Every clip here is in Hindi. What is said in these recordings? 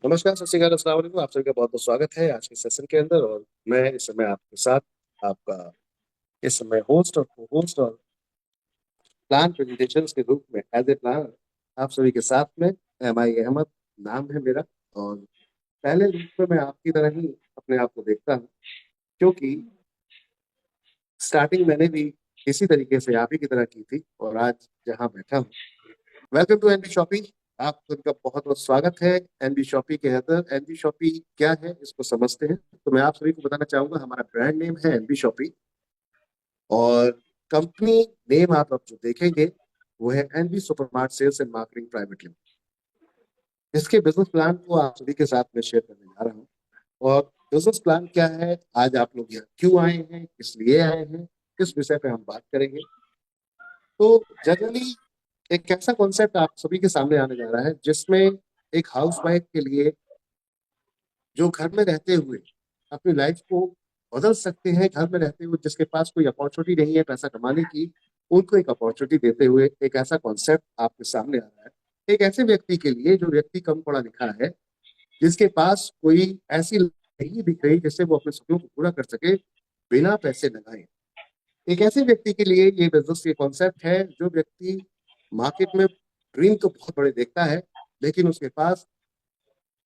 नमस्कार, सत श्री अकाल, अस्सलाम वालेकुम। आप सभी का बहुत-बहुत स्वागत है आज के सेशन के अंदर और मैं इस समय आपके साथ आपका इस समय होस्ट और को-होस्ट और प्लान प्रेजेंटेशंस के रूप में एज़ ए प्लानर आप सभी के साथ में एमआई अहमद नाम है मेरा। और पहले रूप में मैं आपकी तरह ही अपने आप को देखता हूँ, क्योंकि स्टार्टिंग मैंने भी इसी तरीके से आप ही की तरह की थी और आज जहाँ बैठा हूँ। Welcome to NB Shoppy. आप सबका बहुत-बहुत स्वागत है एनबी शॉपी के अंदर। एनबी शॉपी क्या है इसको समझते हैं। तो मैं आप सभी को बताना चाहूँगा, हमारा ब्रांड नेम है एनबी शॉपी और कंपनी नेम आप अब जो देखेंगे वो है NB Supermart Sales and Marketing Private Limited. इसके बिज़नेस प्लान को आप सभी के साथ में शेयर करने जा रहा हूँ। और बिज़नेस प्लान क्या है, आज आप लोग यहाँ क्यों आए हैं, किस लिए आए हैं, किस विषय पे हम बात करेंगे। तो जनरली एक ऐसा कॉन्सेप्ट आप सभी के सामने आने जा रहा है जिसमें एक हाउसवाइफ के लिए जो घर में रहते हुए अपनी लाइफ को बदल सकते हैं, घर में रहते हुए जिसके पास कोई अपॉर्चुनिटी नहीं है पैसा कमाने की, उनको एक अपॉर्चुनिटी देते हुए एक ऐसा कॉन्सेप्ट आपके सामने आ रहा है। एक ऐसे व्यक्ति के लिए जो व्यक्ति कम पढ़ा लिखा है, जिसके पास कोई ऐसी नहीं दिख रही जिससे वो अपने सपनों को पूरा कर सके बिना पैसे लगाए। एक ऐसे व्यक्ति के लिए ये बिजनेस ये कॉन्सेप्ट है जो व्यक्ति मार्केट में ड्रीम तो बहुत बड़े देखता है, लेकिन उसके पास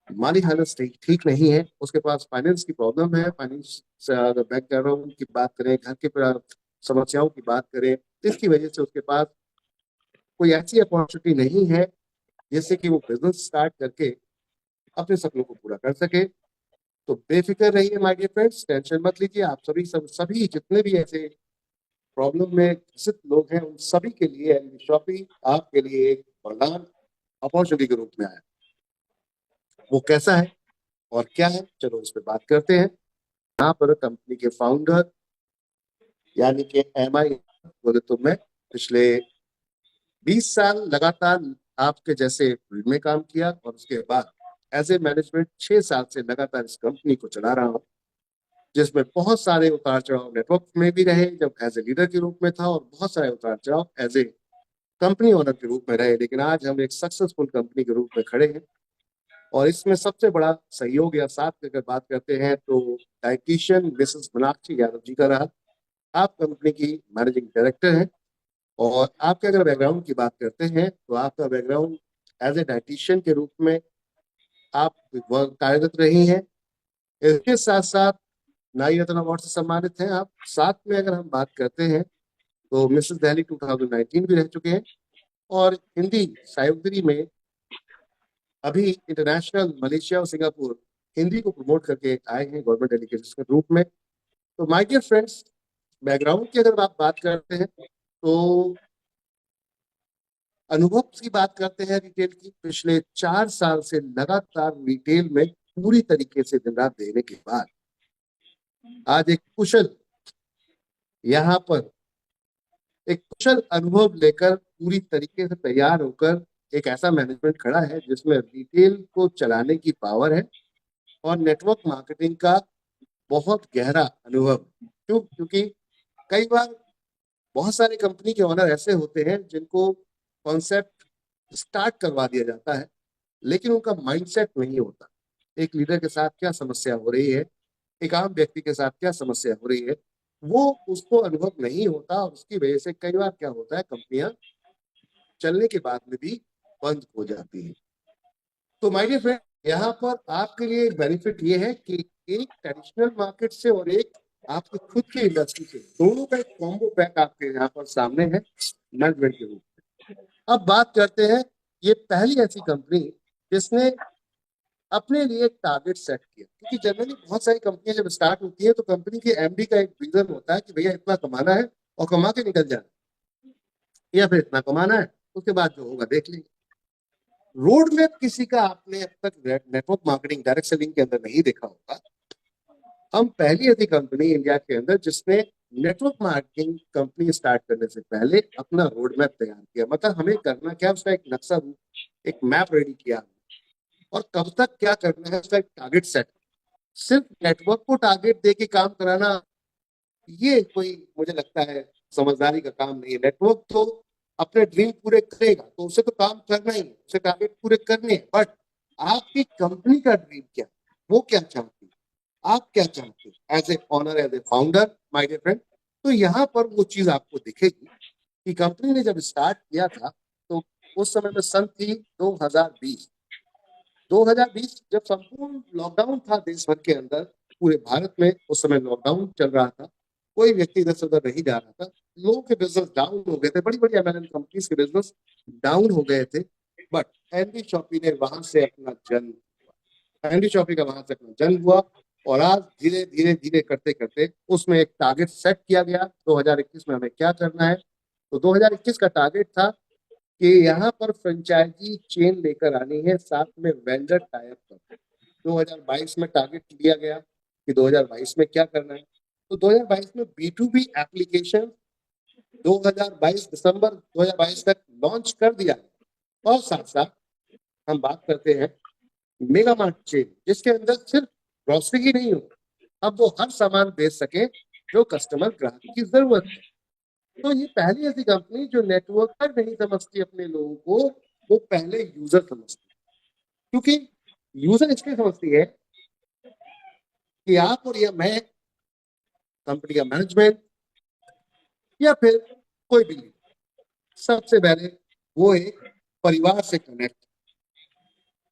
माली हालत ठीक ठीक नहीं है, उसके पास फाइनेंस की प्रॉब्लम है। फाइनेंस बैकग्राउंड की बात करें, घर के समस्याओं की बात करें, इसकी वजह से उसके पास कोई ऐसी अपॉर्चुनिटी नहीं है जिससे कि वो बिजनेस स्टार्ट करके अपने सपनों को पूरा कर सके। तो बेफिक्र रहिए माय डियर फ्रेंड्स, टेंशन मत लीजिए। आप सभी जितने भी ऐसे प्रॉब्लम में ग्रसित लोग हैं, उन सभी के लिए एलवी शॉपी आपके लिए एक वरदान अपॉर्चुनिटी के रूप में आया। वो कैसा है और क्या है, चलो उस पर बात करते हैं। यहाँ पर कंपनी के फाउंडर यानी कि एमआई बोले तो मैं पिछले 20 साल लगातार आपके जैसे फील्ड में काम किया और उसके बाद एज ए मैनेजमेंट 6 साल से लगातार इस कंपनी को चला रहा हूँ, जिसमें बहुत सारे उतार चढ़ाव नेटवर्क में भी रहे जब एज ए लीडर के रूप में था, और बहुत सारे उतार चढ़ाव एज ए कंपनी ओनर के रूप में रहे। लेकिन आज हम एक सक्सेसफुल कंपनी के रूप में खड़े हैं और इसमें सबसे बड़ा सहयोग या साथ की अगर बात करते हैं तो डाइटिशियन मिसेस मीनाक्षी यादव जी का रहा। आप कंपनी की मैनेजिंग डायरेक्टर हैं और आपके अगर बैकग्राउंड की बात करते हैं तो आपका बैकग्राउंड एज ए डाइटिशियन के रूप में आप कार्यरत रही हैं। इसके साथ साथ नारी रत्न अवार्ड से सम्मानित हैं आप। साथ में अगर हम बात करते हैं तो मिसेस दिल्ली 2019 भी रह चुके हैं और हिंदी साहित्यिकी में अभी इंटरनेशनल मलेशिया और सिंगापुर हिंदी को प्रमोट करके आए हैं गवर्नमेंट डेलीगेट्स के रूप में। तो माय डियर फ्रेंड्स, बैकग्राउंड की अगर आप बात करते हैं तो अनुभव की बात करते हैं रिटेल की। पिछले 4 साल से लगातार रिटेल में पूरी तरीके से दिन रात देने के बाद आज एक कुशल यहाँ पर एक कुशल अनुभव लेकर पूरी तरीके से तैयार होकर एक ऐसा मैनेजमेंट खड़ा है जिसमें रिटेल को चलाने की पावर है और नेटवर्क मार्केटिंग का बहुत गहरा अनुभव। क्योंकि कई बार बहुत सारे कंपनी के ओनर ऐसे होते हैं जिनको कॉन्सेप्ट स्टार्ट करवा दिया जाता है लेकिन उनका माइंडसेट नहीं होता। एक लीडर के साथ क्या समस्या हो रही है, एक आम व्यक्ति के साथ क्या समस्या हो रही है, वो उसको अनुभव नहीं होता और उसकी वजह से कई बार क्या होता है, कंपनियां चलने के बाद में भी बंद हो जाती है। तो माय डियर फ्रेंड, यहाँ पर आपके लिए एक बेनिफिट ये है कि एक ट्रेडिशनल मार्केट से और एक आपके खुद की इंडस्ट्री से दोनों का एक कॉम्बो पैक आपके यहाँ पर सामने है मैनेजमेंट के रूप में। अब बात करते हैं, ये पहली ऐसी कंपनी जिसने अपने लिए एक टारगेट सेट किया। क्योंकि जनरली बहुत सारी कंपनियां जब स्टार्ट होती है तो कंपनी के एमडी का एक विजन होता है कि भैया इतना कमाना है और कमा के निकल जाना है, या फिर इतना कमाना है उसके बाद जो होगा देख लेंगे। रोड मैप किसी का आपने अब तक नेटवर्क मार्केटिंग डायरेक्ट सेलिंग के अंदर नहीं देखा होगा। हम पहली ऐसी कंपनी इंडिया के अंदर जिसने नेटवर्क मार्केटिंग कंपनी स्टार्ट करने से पहले अपना रोड मैप तैयार किया, मतलब हमें करना क्या, उसका एक नक्शा, एक मैप रेडी किया और कब तक क्या करना है उसका एक टारगेट सेट। सिर्फ नेटवर्क को टारगेट दे के काम कराना ये कोई मुझे लगता है समझदारी का काम नहीं है। नेटवर्क तो अपने ड्रीम पूरे करेगा तो उसे तो काम करना ही है, उसे टारगेट पूरे करने हैं, बट आपकी कंपनी का ड्रीम क्या है, वो क्या चाहती है, आप क्या चाहते हैं as a owner, as a founder, my dear friend. तो यहाँ पर वो चीज आपको दिखेगी कि कंपनी ने जब स्टार्ट किया था तो उस समय में सन थी 2020। 2020 जब संपूर्ण लॉकडाउन था देश भर के अंदर, पूरे भारत में उस समय लॉकडाउन चल रहा था, कोई व्यक्ति इधर से उधर नहीं जा रहा था, लोगों के बिजनेस डाउन हो गए थे, बड़ी बड़ी एमएनएम कंपनीज के बिजनेस डाउन हो गए थे। बट एनडी शॉपी ने वहां से अपना जन्म, एनडी शॉपी का वहां से अपना जन्म हुआ। और आज धीरे धीरे धीरे करते करते उसमें एक टारगेट सेट किया गया 2021 में हमें क्या करना है। तो 2021 का टारगेट था कि यहाँ पर फ्रेंचाइजी चेन लेकर आनी है, साथ में वेंडर टाइप पर। 2022 में टारगेट लिया गया कि 2022 में क्या करना है। तो 2022 में B2B एप्लीकेशन 2022 दिसंबर 2022 तक लॉन्च कर दिया। और साथ साथ हम बात करते हैं मेगा मार्ट चेन, जिसके अंदर सिर्फ ग्रोसरी ही नहीं हो, अब वो हर सामान बेच सके जो कस्टमर ग्राहक की जरूरत है। तो ये पहली ऐसी कंपनी जो नेटवर्कर नहीं समझती अपने लोगों को, वो पहले यूजर समझती। क्योंकि यूजर इसलिए समझती है कि आप और या मैं, कंपनी का मैनेजमेंट या फिर कोई भी, सबसे पहले वो एक परिवार से कनेक्ट,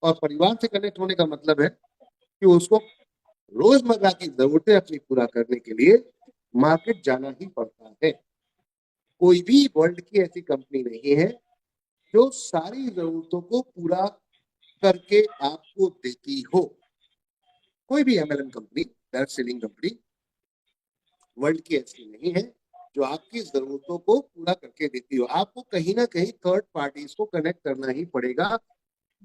और परिवार से कनेक्ट होने का मतलब है कि उसको रोजमर्रा की जरूरतें अपनी पूरा करने के लिए मार्केट जाना ही पड़ता है। कोई भी वर्ल्ड की ऐसी कंपनी नहीं है जो सारी जरूरतों को पूरा करके आपको देती हो। कोई भी MLM company, direct selling company world की ऐसी नहीं है जो आपकी जरूरतों को पूरा करके देती हो। आपको कहीं ना कहीं थर्ड पार्टीज को कनेक्ट करना ही पड़ेगा,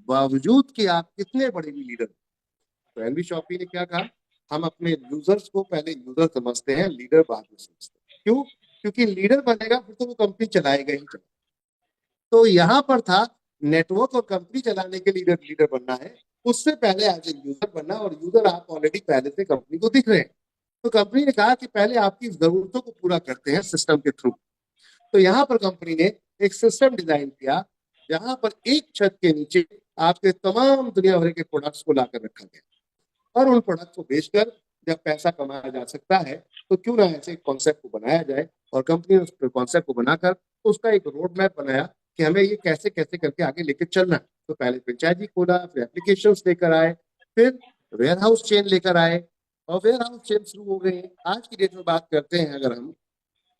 बावजूद कि आप कितने बड़े भी लीडर। तो एनबी शॉपी ने क्या कहा, हम अपने यूजर्स को पहले यूजर समझते हैं, लीडर बाद में समझते हैं। क्यों? क्योंकि लीडर बनेगा फिर तो वो कंपनी चलाएगा ही चलाएगा। तो यहाँ पर था नेटवर्क और कंपनी चलाने के लीडर लीडर बनना है, उससे पहले एज ए यूजर बनना। और यूजर आप ऑलरेडी पहले से कंपनी को दिख रहे हैं। तो कंपनी ने कहा कि पहले आपकी जरूरतों को पूरा करते हैं सिस्टम के थ्रू। तो यहाँ पर कंपनी ने एक सिस्टम डिजाइन किया जहां पर एक छत के नीचे आपके तमाम दुनिया भर के प्रोडक्ट्स को लाकर रखा गया। और उन प्रोडक्ट को बेचकर जब पैसा कमाया जा सकता है तो क्यों ना ऐसे कॉन्सेप्ट को बनाया जाए। और कंपनी ने उस कॉन्सेप्ट को बनाकर उसका एक रोड मैप बनाया कि हमें ये कैसे कैसे करके आगे लेकर चलना है। तो पहले फ्रेंचाइजी खोला, फिर एप्लीकेशन लेकर आए, फिर वेयर हाउस चेन लेकर आए, और वेयर हाउस चेन शुरू हो गई। आज की डेट में बात करते हैं अगर हम,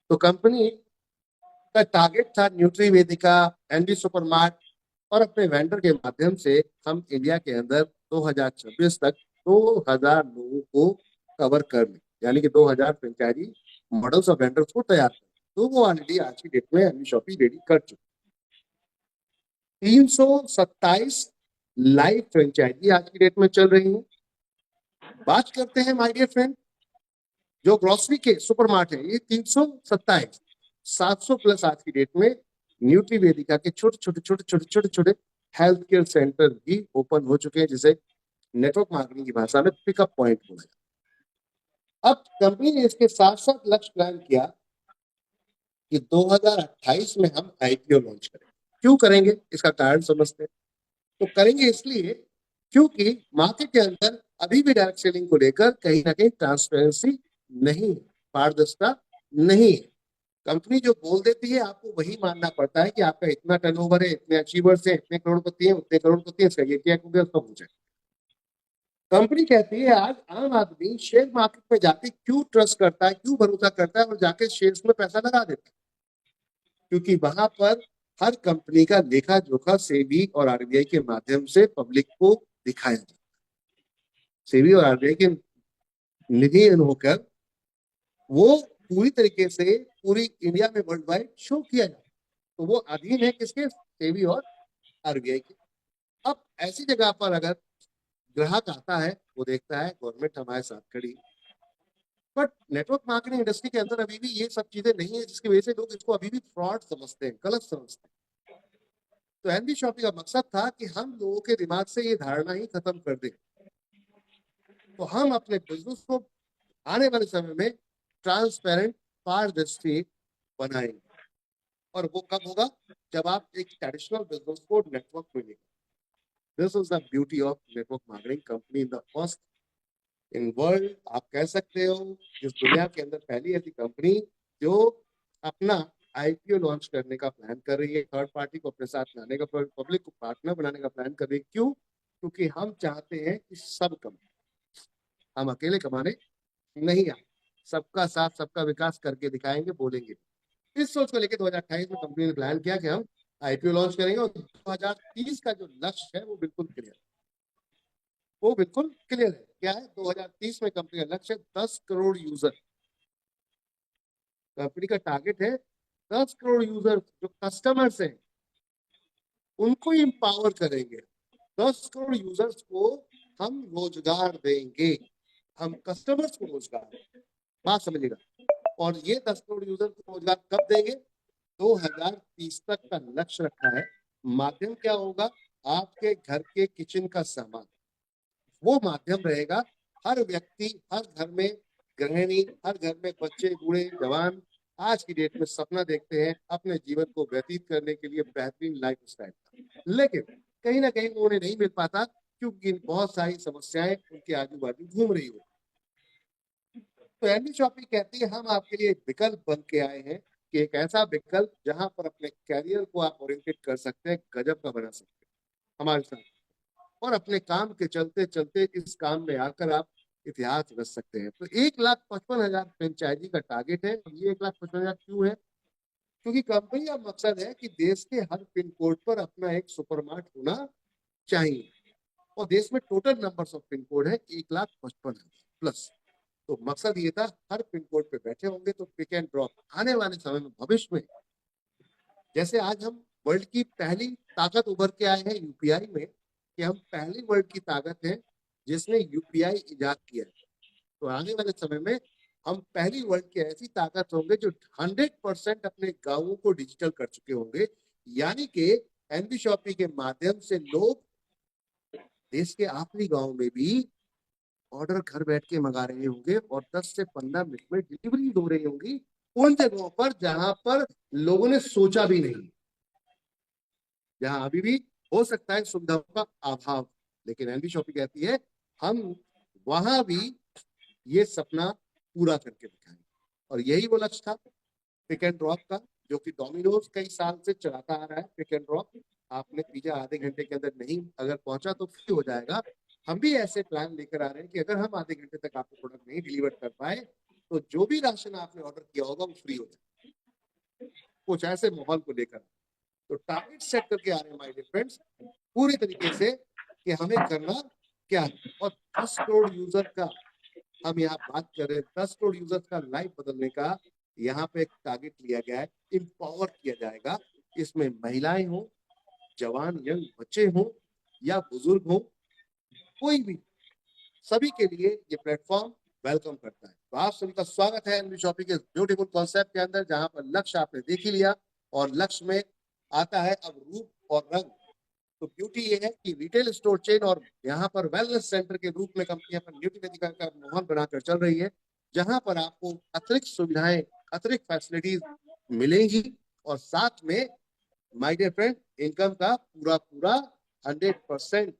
तो कंपनी का टारगेट था न्यूट्री वेदिका, एनडी सुपरमार्ट और अपने वेंडर के माध्यम से हम इंडिया के अंदर 2026 तक 2000 लोगों को कवर कर लें, यानी कि 2000 फ्रेंचाइजी मॉडल्स और वेंडर्स को तैयार कर। तो वो ऑलरेडी आज की डेट में एनडी शॉपी रेडी कर चुके। 327 लाइव फ्रेंचाइजी आज की डेट में चल रही है। बात करते हैं माय डियर फ्रेंड, जो ग्रोसरी के सुपरमार्ट है ये 327, 700 प्लस आज की डेट में न्यूट्री वेदिका के छोटे छोटे छोटे छोटे छोटे छोटे हेल्थ केयर सेंटर भी ओपन हो चुके हैं, जिसे नेटवर्क मार्केटिंग की भाषा में पिकअप पॉइंट बोला जाता है। अब कंपनी ने इसके साथ साथ लक्ष्य प्लान किया कि 2028 में हम आईपीओ लॉन्च करेंगे। क्यों करेंगे इसका कारण समझते हैं। तो करेंगे इसलिए क्योंकि मार्केट के अंदर अभी भी डायरेक्ट सेलिंग को लेकर कहीं ना कहीं ट्रांसपेरेंसी नहीं है, पारदर्शिता नहीं है। कंपनी जो बोल देती है आपको वही मानना पड़ता है कि आपका इतना टर्नओवर है, इतने अचीवर्स है, इतने करोड़पति है, उतने करोड़पति है, इसका ये क्या सब हो जाए। कंपनी कहती है आज आम आदमी शेयर मार्केट में जाके क्यों ट्रस्ट करता है, क्यों भरोसा करता है और जाके शेयर्स में पैसा लगा देता है। क्योंकि वहां पर हर कंपनी का लेखा जोखा सेबी और आरबीआई के माध्यम से पब्लिक को दिखाया जाता है। सेबी और आरबीआई के निधि होकर वो पूरी तरीके से पूरी इंडिया में वर्ल्ड वाइड शो किया जाता है। तो वो अधीन है किसके, सेबी और आरबीआई के। अब ऐसी जगह पर अगर ग्राहक आता है, वो देखता है गवर्नमेंट हमारे साथ खड़ी, बट नेटवर्क मार्केटिंग इंडस्ट्री के अंदर अभी भी ये सब चीजें नहीं है, जिसकी वजह से लोग इसको अभी भी फ्रॉड समझते हैं, गलत समझते हैं। तो एनबी शॉपी का मकसद था कि हम लोगों के दिमाग से ये धारणा ही खत्म कर दें। तो हम अपने बिजनेस को आने वाले समय में ट्रांसपेरेंट, पारदर्शी बनाएंगे। और वो कब होगा, जब आप एक ट्रेडिशनल बिजनेस को नेटवर्क में लेंगे। This is the beauty of network marketing company in the first in world. आप कह सकते हो इस दुनिया के अंदर पहली ऐसी कंपनी जो अपना आईपीओ लॉन्च करने का प्लान कर रही है, थर्ड पार्टी को अपने साथ लाने का, पब्लिक को पार्टनर बनाने का प्लान कर रही है। क्यों? क्योंकि हम चाहते हैं कि सब कम, हम अकेले कमाने नहीं आए, सबका साथ सबका विकास करके दिखाएंगे, बोलेंगे। इस सोच को लेकर 2028 में कंपनी ने प्लान किया कि हम आईपीओ लॉन्च करेंगे और 2030 का जो लक्ष्य है वो बिल्कुल क्लियर, वो बिल्कुल क्लियर है। क्या है? 2030 में कंपनी का लक्ष्य 10 करोड़ यूजर, कंपनी का टारगेट है 10 करोड़ यूजर जो कस्टमर्स हैं उनको इंपावर करेंगे। 10 करोड़ यूजर्स को हम रोजगार देंगे, हम कस्टमर्स को रोजगार, बात समझिएगा। और ये 10 करोड़ यूजर को रोजगार कब देंगे? 2030 तक का लक्ष्य रखा है। माध्यम क्या होगा? आपके घर के किचन का सामान, वो माध्यम रहेगा। हर व्यक्ति, हर घर में गृहिणी, हर घर में बच्चे, बूढ़े, जवान आज की डेट में सपना देखते हैं अपने जीवन को व्यतीत करने के लिए बेहतरीन लाइफ स्टाइल का, लेकिन कहीं ना कहीं उन्हें नहीं मिल पाता क्योंकि बहुत सारी समस्याएं उनके आजू बाजू घूम रही हो। तो एनबी शॉपिंग कहती है हम आपके लिए एक विकल्प बन के आए हैं, कि एक ऐसा विकल्प जहां पर अपने कैरियर को आप ओरिएंटेड कर सकते हैं, गजब का बना सकते हैं हमारे साथ, और अपने काम के चलते चलते इस काम में आकर आप इतिहास रच सकते हैं। तो 1,55,000 फ्रेंचाइजी का टारगेट है। और ये 1,55,000 क्यों है? क्योंकि कंपनी का मकसद है कि देश के हर पिन कोड पर अपना एक सुपरमार्ट होना चाहिए। और देश में total number of pin code है 1,55,000 प्लस। तो मकसद ये था हर पिन कोड पे बैठे होंगे तो पिक एंड ड्रॉप आने वाले समय में, भविष्य में, जैसे आज हम वर्ल्ड की पहली ताकत उभर के आए हैं यूपीआई में, कि हम पहली वर्ल्ड की ताकत है जिसने यूपीआई इजाद किया है। तो आने वाले समय में हम पहली वर्ल्ड की ऐसी ताकत होंगे जो 100% अपने गांवों को डिजिटल कर चुके होंगे। यानी कि एनबी शॉपी के माध्यम से लोग देश के आखिरी गांव में भी ऑर्डर घर बैठ के मंगा रहे होंगे और 10 से 15 मिनट में डिलीवरी हो रही होगी उन जगहों पर जहां पर लोगों ने सोचा भी नहीं, जहां अभी भी हो सकता है सुविधाओं का अभाव। लेकिन एनबी शॉपी कहती है हम वहां भी ये सपना पूरा करके दिखाएंगे। और यही वो लक्ष्य था पिक एंड ड्रॉप का, जो कि डोमिनोज कई साल से चलाता आ रहा है। पिक एंड ड्रॉप, आपने पिज्जा आधे घंटे के अंदर नहीं अगर पहुंचा तो फ्री हो जाएगा। हम भी ऐसे प्लान लेकर आ रहे हैं कि अगर हम आधे घंटे तक आपको प्रोडक्ट नहीं डिलीवर कर पाए तो जो भी राशन आपने ऑर्डर किया होगा वो फ्री हो जाए। कुछ ऐसे माहौल को लेकर तो टारगेट सेट करके आ रहे हैं माय डियर फ्रेंड्स, पूरी तरीके से कि हमें करना क्या है। और 10 करोड़ यूजर का हम यहाँ बात कर रहे हैं, 10 करोड़ यूजर का लाइफ बदलने का यहाँ पे एक टारगेट लिया गया है। इंपावर किया जाएगा। इसमें महिलाएं हो, जवान यंग बच्चे हो या बुजुर्ग हो, कोई भी, सभी के लिए ये प्लेटफॉर्म वेलकम करता है। तो आप सभी का स्वागत है एनबी शॉपिंग के ब्यूटीफुल कॉन्सेप्ट के अंदर, जहां पर लक्ष्य आपने देख ही लिया और लक्ष्य में आता है अब रूप और रंग। तो ब्यूटी ये है कि रिटेल स्टोर चेन और यहाँ पर वेलनेस सेंटर के रूप में कंपनी पर न्यूट्री वेदिका का माहौल बनाकर चल रही है, जहां पर आपको अतिरिक्त सुविधाएं, अतिरिक्त फैसिलिटीज मिलेंगी और साथ में माय डियर फ्रेंड इनकम का पूरा पूरा 100%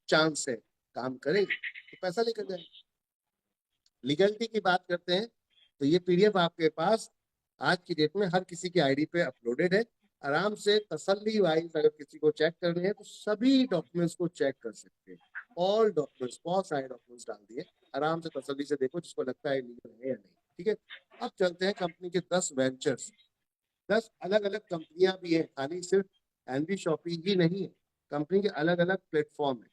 चांस है। काम करेंगे तो पैसा लेकर जाएंगे। लीगलिटी की बात करते हैं तो ये पीडीएफ आपके पास आज की डेट में हर किसी की आईडी पे अपलोडेड है। आराम से तसल्ली वाइज अगर किसी को चेक करनी है तो सभी डॉक्यूमेंट्स को चेक कर सकते हैं। ऑल डॉक्यूमेंट्स, बहुत सारे डॉक्यूमेंट्स डाल दिए, आराम से तसल्ली से देखो जिसको लगता है लीगल है या नहीं। ठीक है, अब चलते हैं कंपनी के 10 वेंचर्स। 10 अलग अलग कंपनियां भी हैं, खाली सिर्फ एनबी शॉपी ही नहीं है, कंपनी के अलग अलग प्लेटफॉर्म है।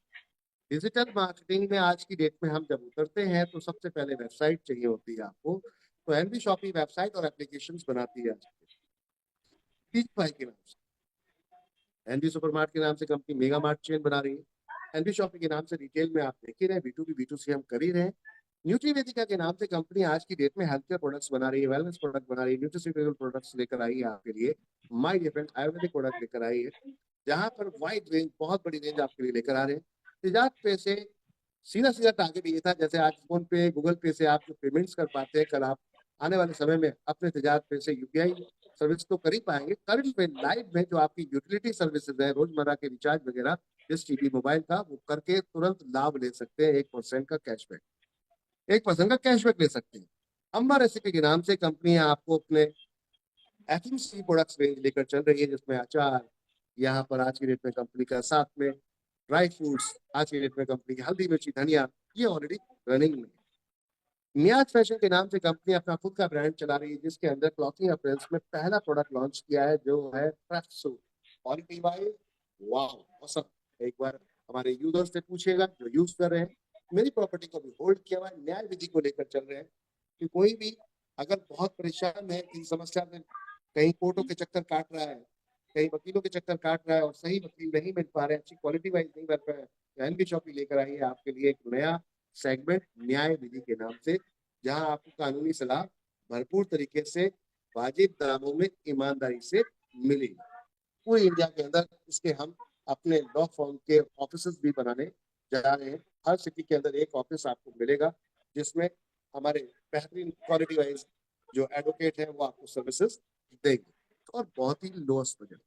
डिजिटल मार्केटिंग में आज की डेट में हम जब उतरते हैं तो सबसे पहले वेबसाइट चाहिए होती है आपको। तो एनबी शॉपी वेबसाइट और एप्लीकेशंस बनाती है के नाम से। एनबी सुपरमार्ट के नाम से कंपनी मेगा मार्ट चेन बना रही है। एनबी शॉपी के नाम से रिटेल में आप देख ही रहे हैं, B2B B2C हम कर ही रहे हैं। न्यूट्री वेदिका के नाम से कंपनी आज की डेट में हेल्थ केयर प्रोडक्ट्स बना रही है, वेलनेस प्रोडक्ट बना रही है, न्यूट्रिशनल प्रोडक्ट्स लेकर आई है आपके लिए। My dear friend Ayurvedic product लेकर आई है, जहां पर वाइड रेंज, बहुत बड़ी रेंज आपके लिए लेकर आ रहे हैं। तेजाब पे से सीधा सीधा टारगेट ये था, जैसे आज फोन पे, गूगल पे से आप जो पेमेंट्स कर पाते हैं, कल आप आने वाले समय में अपने तेजाब पे से यूपीआई सर्विस तो कर ही पाएंगे। करंट में लाइव में जो आपकी यूटिलिटी सर्विसेज है, रोजमर्रा के रिचार्ज वगैरह, जिस टीवी मोबाइल का, वो करके तुरंत लाभ ले सकते हैं, 1% का कैशबैक, 1% का कैशबैक ले सकते हैं। अम्बा रेसिपी के नाम से कंपनियां आपको अपने एफएमसीजी प्रोडक्ट्स रेंज लेकर चल रही है, जिसमें अचार, यहाँ पर आज की डेट में कंपनी का, साथ में ड्राई फ्रूट्स, आज की डेट में कंपनी की हल्दी मिर्ची धनिया, ये ऑलरेडी रनिंग में है। नियाज फैशन के नाम से कंपनी अपना खुद का ब्रांड चला रही है, जिसके अंदर क्लॉथिंग अपरेल्स में पहला प्रोडक्ट लॉन्च किया है, जो है track suit. Quality wise wow awesome. एक बार हमारे यूजर्स से पूछिएगा जो यूज कर रहे हैं, मेरी प्रॉपर्टी को भी होल्ड किया हुआ है, न्याय विधि को लेकर चल रहे हैं कि कोई भी अगर बहुत परेशान है इन समस्या में, कहीं कोर्टों के चक्कर काट रहा है, कहीं वकीलों के चक्कर काट रहा है और सही वकील नहीं मिल पा रहे हैं, अच्छी क्वालिटी वाइज नहीं मिल पा रहे हैं, तो एनबी शॉपी लेकर आई है आपके लिए एक नया सेगमेंट न्याय विधि के नाम से, जहां आपको कानूनी सलाह भरपूर तरीके से वाजिब दामों में ईमानदारी से मिलेगी। पूरी इंडिया के अंदर इसके हम अपने लॉ फॉर्म के ऑफिस भी बनाने जा रहे हैं। हर सिटी के अंदर एक ऑफिस आपको मिलेगा, जिसमें हमारे बेहतरीन क्वालिटी वाइज जो एडवोकेट है वो आपको सर्विसेज देंगे, और बहुत ही लोएस्ट बजट।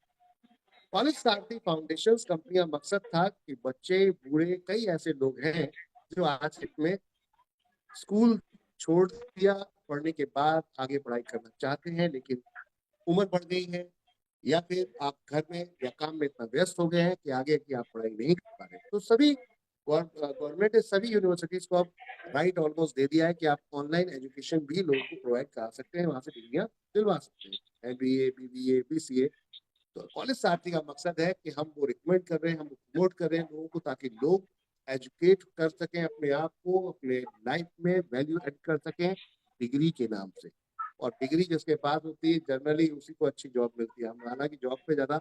कॉलेज सारथी फाउंडेशन कंपनी का मकसद था कि बच्चे, बूढ़े, कई ऐसे लोग हैं जो आज में स्कूल छोड़ दिया, पढ़ने के बाद आगे पढ़ाई करना चाहते हैं, लेकिन उम्र बढ़ गई है, या फिर आप घर में या काम में इतना व्यस्त हो गए हैं कि आगे की आप पढ़ाई नहीं कर पा रहे। तो सभी गवर्नमेंट ने सभी यूनिवर्सिटीज को अब राइट ऑलमोस्ट दे दिया है कि आप ऑनलाइन एजुकेशन भी लोगों को प्रोवाइड करा सकते हैं, वहां से डिग्रियां दिलवा सकते हैं, एमबीए, बीबीए, बीसीए। तो कॉलेज सारथी का मकसद है कि हम वो रिकमेंड कर रहे हैं, हम प्रमोट कर रहे हैं लोगों को, ताकि लोग एजुकेट कर सकें अपने आप को, अपने लाइफ में वैल्यू एड कर सकें डिग्री के नाम से। और डिग्री जिसके पास होती है जनरली उसी को अच्छी जॉब मिलती है। हम हालांकि जॉब पे ज्यादा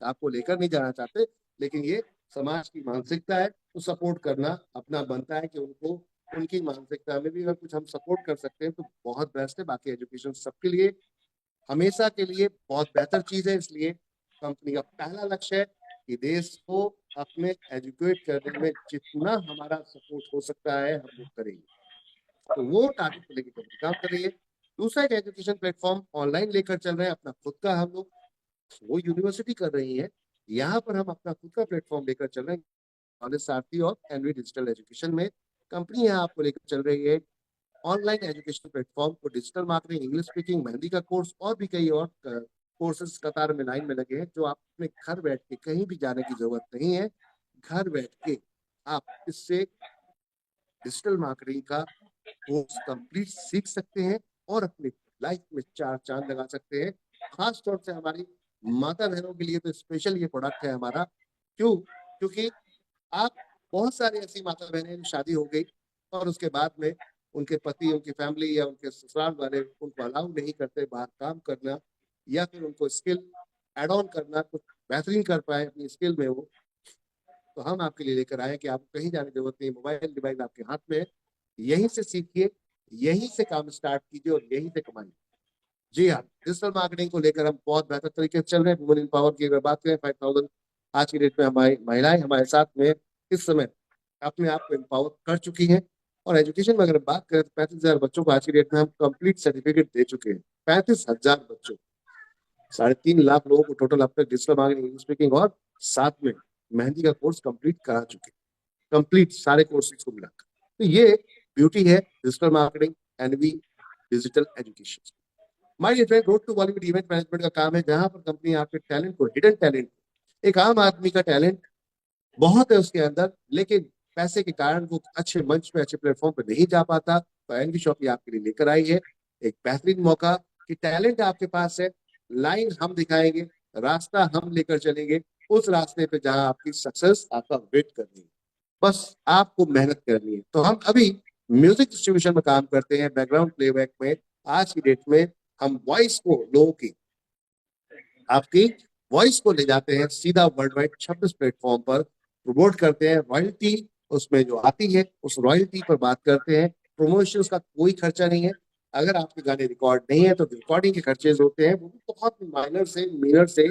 आपको लेकर नहीं जाना चाहते, लेकिन ये समाज की मानसिकता है, तो सपोर्ट करना अपना बनता है कि उनको उनकी मानसिकता में भी अगर कुछ हम सपोर्ट कर सकते हैं तो बहुत बेस्ट है। बाकी एजुकेशन सबके लिए हमेशा के लिए बहुत बेहतर चीज है, इसलिए कंपनी का पहला लक्ष्य है कि देश को अपने एजुकेट करने में जितना हमारा सपोर्ट हो सकता है हम वो करेंगे। तो वो टारगेट को लेकर कंपनी काम कर रही है। दूसरा एक एजुकेशन प्लेटफॉर्म ऑनलाइन लेकर चल रहे हैं अपना खुद का, हम लोग वो यूनिवर्सिटी कर रही है, यहाँ पर हम अपना खुद का प्लेटफॉर्म लेकर चल रहे हैं कॉलेज सारथी और एनवी डिजिटल एजुकेशन में। कंपनी यहाँ आपको लेकर चल रही है ऑनलाइन एजुकेशन प्लेटफॉर्म को, digital marketing, English speaking, mehndi का कोर्स और भी कई और कोर्सेज कतार में लाइन में लगे हैं, जो आप अपने घर बैठ के, कहीं भी जाने की जरूरत नहीं है, घर बैठ के आप इससे डिजिटल मार्केटिंग का कोर्स कंप्लीट सीख सकते हैं और अपनी लाइफ में चार चांद लगा सकते हैं। खास तौर से हमारी माता बहनों के लिए तो स्पेशल ये प्रोडक्ट है हमारा। क्यों? क्योंकि आप, बहुत सारी ऐसी माता बहनें शादी हो गई और उसके बाद में उनके पति, उनकी फैमिली या उनके ससुराल वाले उनको अलाउ नहीं करते बाहर काम करना, या फिर उनको स्किल एड ऑन करना, कुछ बेहतरीन कर पाए अपनी स्किल में वो। तो हम आपके लिए लेकर आए कि आपको कहीं जाने की जरूरत नहीं, मोबाइल डिवाइस आपके हाथ में है, यहीं से सीखिए, यहीं से काम स्टार्ट कीजिए और यहीं से कमाइए। जी हाँ, डिजिटल मार्केटिंग को लेकर हम बहुत बेहतर तरीके से चल रहे हैं। वुमेन इन पावर की अगर बात करें, 5000 आज की डेट में हमारी महिलाएं हमारे साथ में इस समय अपने आप को एम्पावर कर चुकी हैं। और एजुकेशन में अगर बात करें तो 35,000 बच्चों को आज की डेट में हम कंप्लीट सर्टिफिकेट दे चुके हैं। 35,000 बच्चों, 3.5 लाख लोगों को टोटल अब तक डिजिटल मार्केटिंग, इंग्लिश स्पीकिंग और साथ में मेहंदी का कोर्स कंप्लीट करा चुके हैं, कंप्लीट सारे कोर्सेज को मिलाकर। तो ये ब्यूटी है digital marketing, NV digital education. My dear friend, road to Bollywood event management का काम है, जहां पर कंपनी आपके टैलेंट को, हिडन टैलेंट, एक आम आदमी का टैलेंट बहुत है उसके अंदर, लेकिन पैसे के कारण वो अच्छे मंच पे, अच्छे प्लेटफॉर्म पे नहीं जा पाता, तो एनवी शॉपी आपके लिए लेकर आई है एक बेहतरीन मौका कि टैलेंट आपके पास है, लाइन हम दिखाएंगे, रास्ता हम लेकर चलेंगे उस रास्ते पे जहां आपकी सक्सेस आपका वेट करनी है, बस आपको मेहनत करनी है। तो हम अभी म्यूजिक डिस्ट्रीब्यूशन में काम करते हैं, बैकग्राउंड प्लेबैक में। आज की डेट में हम वॉइस को, लोगों की, आपकी वॉइस को ले जाते हैं सीधा वर्ल्ड वाइड 26 प्लेटफॉर्म पर, प्रमोट करते हैं, रॉयल्टी उसमें जो आती है उस रॉयल्टी पर बात करते हैं। प्रमोशन का कोई खर्चा नहीं है, अगर आपके गाने रिकॉर्ड नहीं है तो रिकॉर्डिंग के खर्चे होते हैं, वो भी बहुत माइनर से मिनर से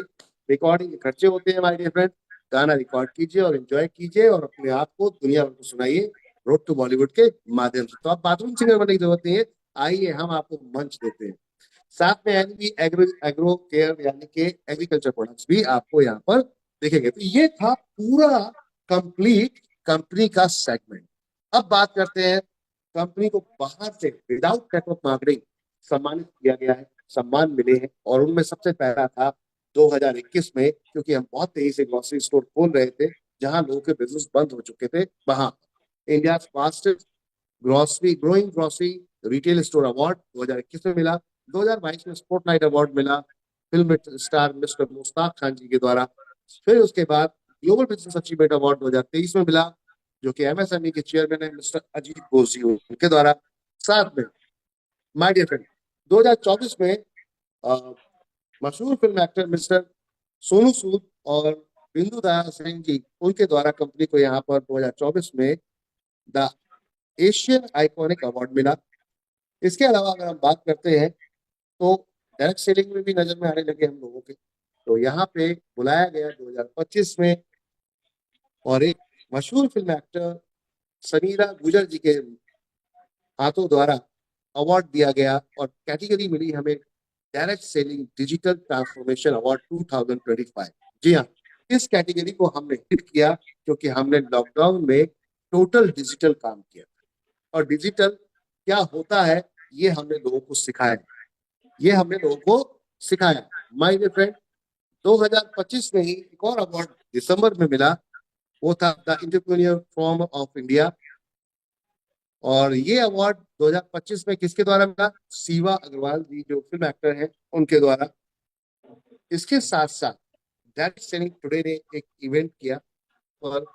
रिकॉर्डिंग के खर्चे होते हैं हमारे डियर फ्रेंड। गाना रिकॉर्ड कीजिए और एंजॉय कीजिए और अपने आप को दुनिया भर को सुनाइए रोड टू बॉलीवुड के माध्यम से। तो आप बाथरूम सिंगर बनने की जरूरत नहीं है, आइए हम आपको मंच देते हैं। साथ में एग्रो एग्रो केयर यानी कि एग्रीकल्चर प्रोडक्ट्स भी आपको यहाँ पर देखेंगे। तो ये था पूरा कंप्लीट कंपनी का सेगमेंट। अब बात करते हैं कंपनी को बाहर से विदाउट नेटवर्क मार्केटिंग सम्मानित किया गया है, सम्मान मिले हैं, और उनमें सबसे पहला था 2021 में, क्योंकि हम बहुत तेजी से ग्रोसरी स्टोर खोल रहे थे जहां लोगों के बिजनेस बंद हो चुके थे, वहां India fastest growing grocery retail store award 2021 में मिला। 2022 में स्पॉटलाइट अवार्ड मिला film star mister Mushtaq Khan ji के द्वारा। फिर उसके बाद ग्लोबल बिजनेस अचीवमेंट अवार्ड 2023 में मिला, जो कि एमएसएमई के चेयरमैन है मिस्टर अजीत घोष जी उनके द्वारा। साथ में माय डियर फ्रेंड 2024 में मशहूर film actor mister Sonu Sood और बिंदु दयाल सिंह जी उनके द्वारा कंपनी को यहाँ पर 2024 में द एशियन आइकॉनिक अवार्ड मिला। इसके अलावा अगर हम बात करते हैं तो डायरेक्ट सेलिंग में भी नजर में आने लगे हम लोगों के, तो यहाँ पे बुलाया गया 2025 में, और एक मशहूर फिल्म एक्टर समीरा गुजर जी के हाथों द्वारा अवार्ड दिया गया, और कैटेगरी मिली हमें direct selling digital transformation award 2025। जी हाँ, इस कैटेगरी को हमने हिट किया क्योंकि हमने लॉकडाउन में टोटल डिजिटल काम किया, और डिजिटल क्या होता है ये हमने लोगों को सिखाया, ये हमने लोगों को सिखाया। माय डियर फ्रेंड 2025 में ही एक और अवार्ड दिसंबर में मिला, वो था the entrepreneur forum of India, और ये अवार्ड 2025 में किसके द्वारा मिला? सीवा अग्रवाल जी जो फिल्म एक्टर हैं उनके द्वारा। इसके साथ साथ डायरेक्ट सेलिंग टुडे ने एक इवेंट किया और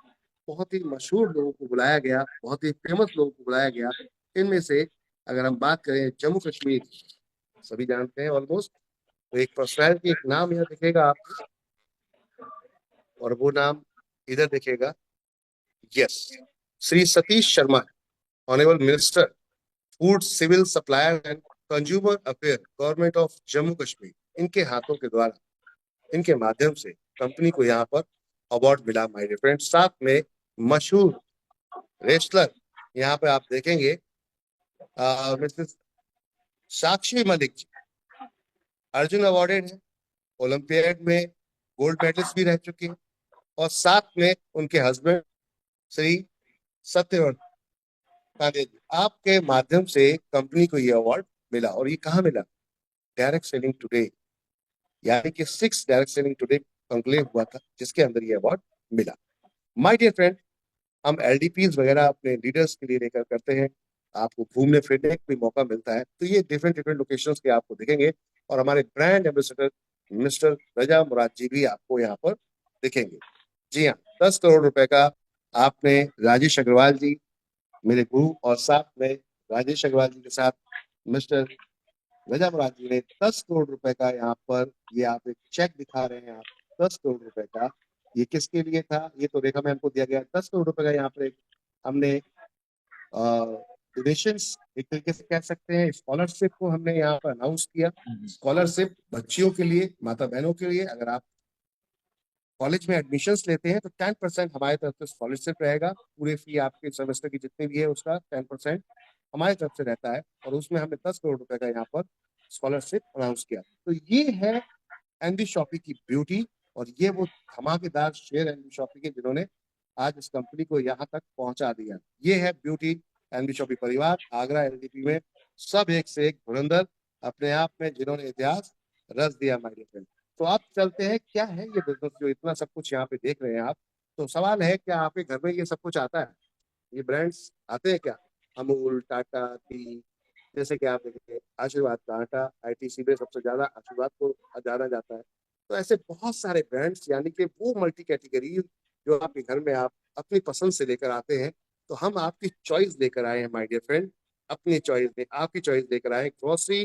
बहुत ही मशहूर लोगों को बुलाया गया, बहुत ही फेमस लोगों को बुलाया गया। इनमें से अगर हम बात करें जम्मू कश्मीर, सभी जानते हैं ऑलमोस्ट, तो एक पर्सनैलिटी एक नाम यहाँ दिखेगा आपको, और वो नाम इधर दिखेगा, yes, Shri Satish Sharma, honourable minister food civil supplier and consumer affair government of Jammu Kashmir, इनके हाथों के द्वारा, इनके माध्यम से कंपनी को यहाँ पर अवार्ड मिला माय डियर फ्रेंड। साथ में मशहूर रेसलर यहाँ पे आप देखेंगे मिसेस साक्षी मलिक जी, अर्जुन अवार्डेड है, ओलंपियाड में गोल्ड मेडलिस्ट भी रह चुके हैं, और साथ में उनके हस्बैंड श्री सत्यवर्त कांडे जी, आपके माध्यम से कंपनी को ये अवार्ड मिला। और ये कहाँ मिला? डायरेक्ट सेलिंग टुडे, यानी कि 6 डायरेक्ट सेलिंग टुडे कंक्लेव हुआ था जिसके अंदर ये अवार्ड मिला। माय डियर फ्रेंड, हम एलडीपीज वगैरह अपने लीडर्स के लिए लेकर करते हैं, आपको घूमने फिरने का भी मौका मिलता है, तो ये डिफरेंट डिफरेंट लोकेशंस के आपको दिखेंगे, और हमारे ब्रांड एम्बेसडर मिस्टर रजा मुराद जी भी आपको यहाँ पर दिखेंगे। जी हाँ, 10 करोड़ रुपए का आपने राजेश अग्रवाल जी मेरे गुरु, और साथ में राजेश अग्रवाल जी के साथ मिस्टर रजा मुराद जी ने 10 करोड़ रुपए का यहाँ पर, ये आप एक चेक दिखा रहे हैं आप, 10 करोड़ रुपए का, ये किसके लिए था? ये तो रेखा मैम को दिया गया। 10 करोड़ रुपए का यहाँ पर एक हमने डोनेशन, एक तरीके से कह सकते हैं स्कॉलरशिप को हमने यहाँ पर अनाउंस किया। स्कॉलरशिप बच्चियों के लिए, माता बहनों के लिए, अगर आप कॉलेज में एडमिशन्स लेते हैं तो 10% हमारी तरफ से स्कॉलरशिप रहेगा, पूरे फी आपके सेमेस्टर की जितनी भी है उसका 10% हमारी तरफ से रहता है, और उसमें हमने 10 करोड़ रुपए का यहाँ पर स्कॉलरशिप अनाउंस किया। तो ये है एनबी शॉपी की ब्यूटी, और ये वो धमाकेदार शेयर एनबी शॉपी के जिन्होंने आज इस कंपनी को यहाँ तक पहुंचा दिया। ये है ब्यूटी एनबी शॉपी परिवार, आगरा एलडीपी में सब एक से एक धुरंधर अपने आप में जिन्होंने इतिहास रच दिया माय डियर फ्रेंड। तो आप चलते हैं, क्या है ये बिजनेस जो इतना सब कुछ यहाँ पे देख रहे हैं आप? तो सवाल है, क्या आपके घर में ये सब कुछ आता है? ये ब्रांड्स आते हैं क्या? अमूल, टाटा, टी, जैसे कि आप देखेंगे आशीर्वाद का आटा, आईटीसी में सबसे ज्यादा आशीर्वाद को जाना जाता है। तो ऐसे बहुत सारे ब्रांड्स, यानी कि वो मल्टी कैटेगरी जो आपके घर में आप अपनी पसंद से लेकर आते हैं, तो हम आपकी चॉइस लेकर आए हैं माय डियर फ्रेंड, अपनी चॉइस में आपकी चॉइस लेकर आए। ग्रोसरी,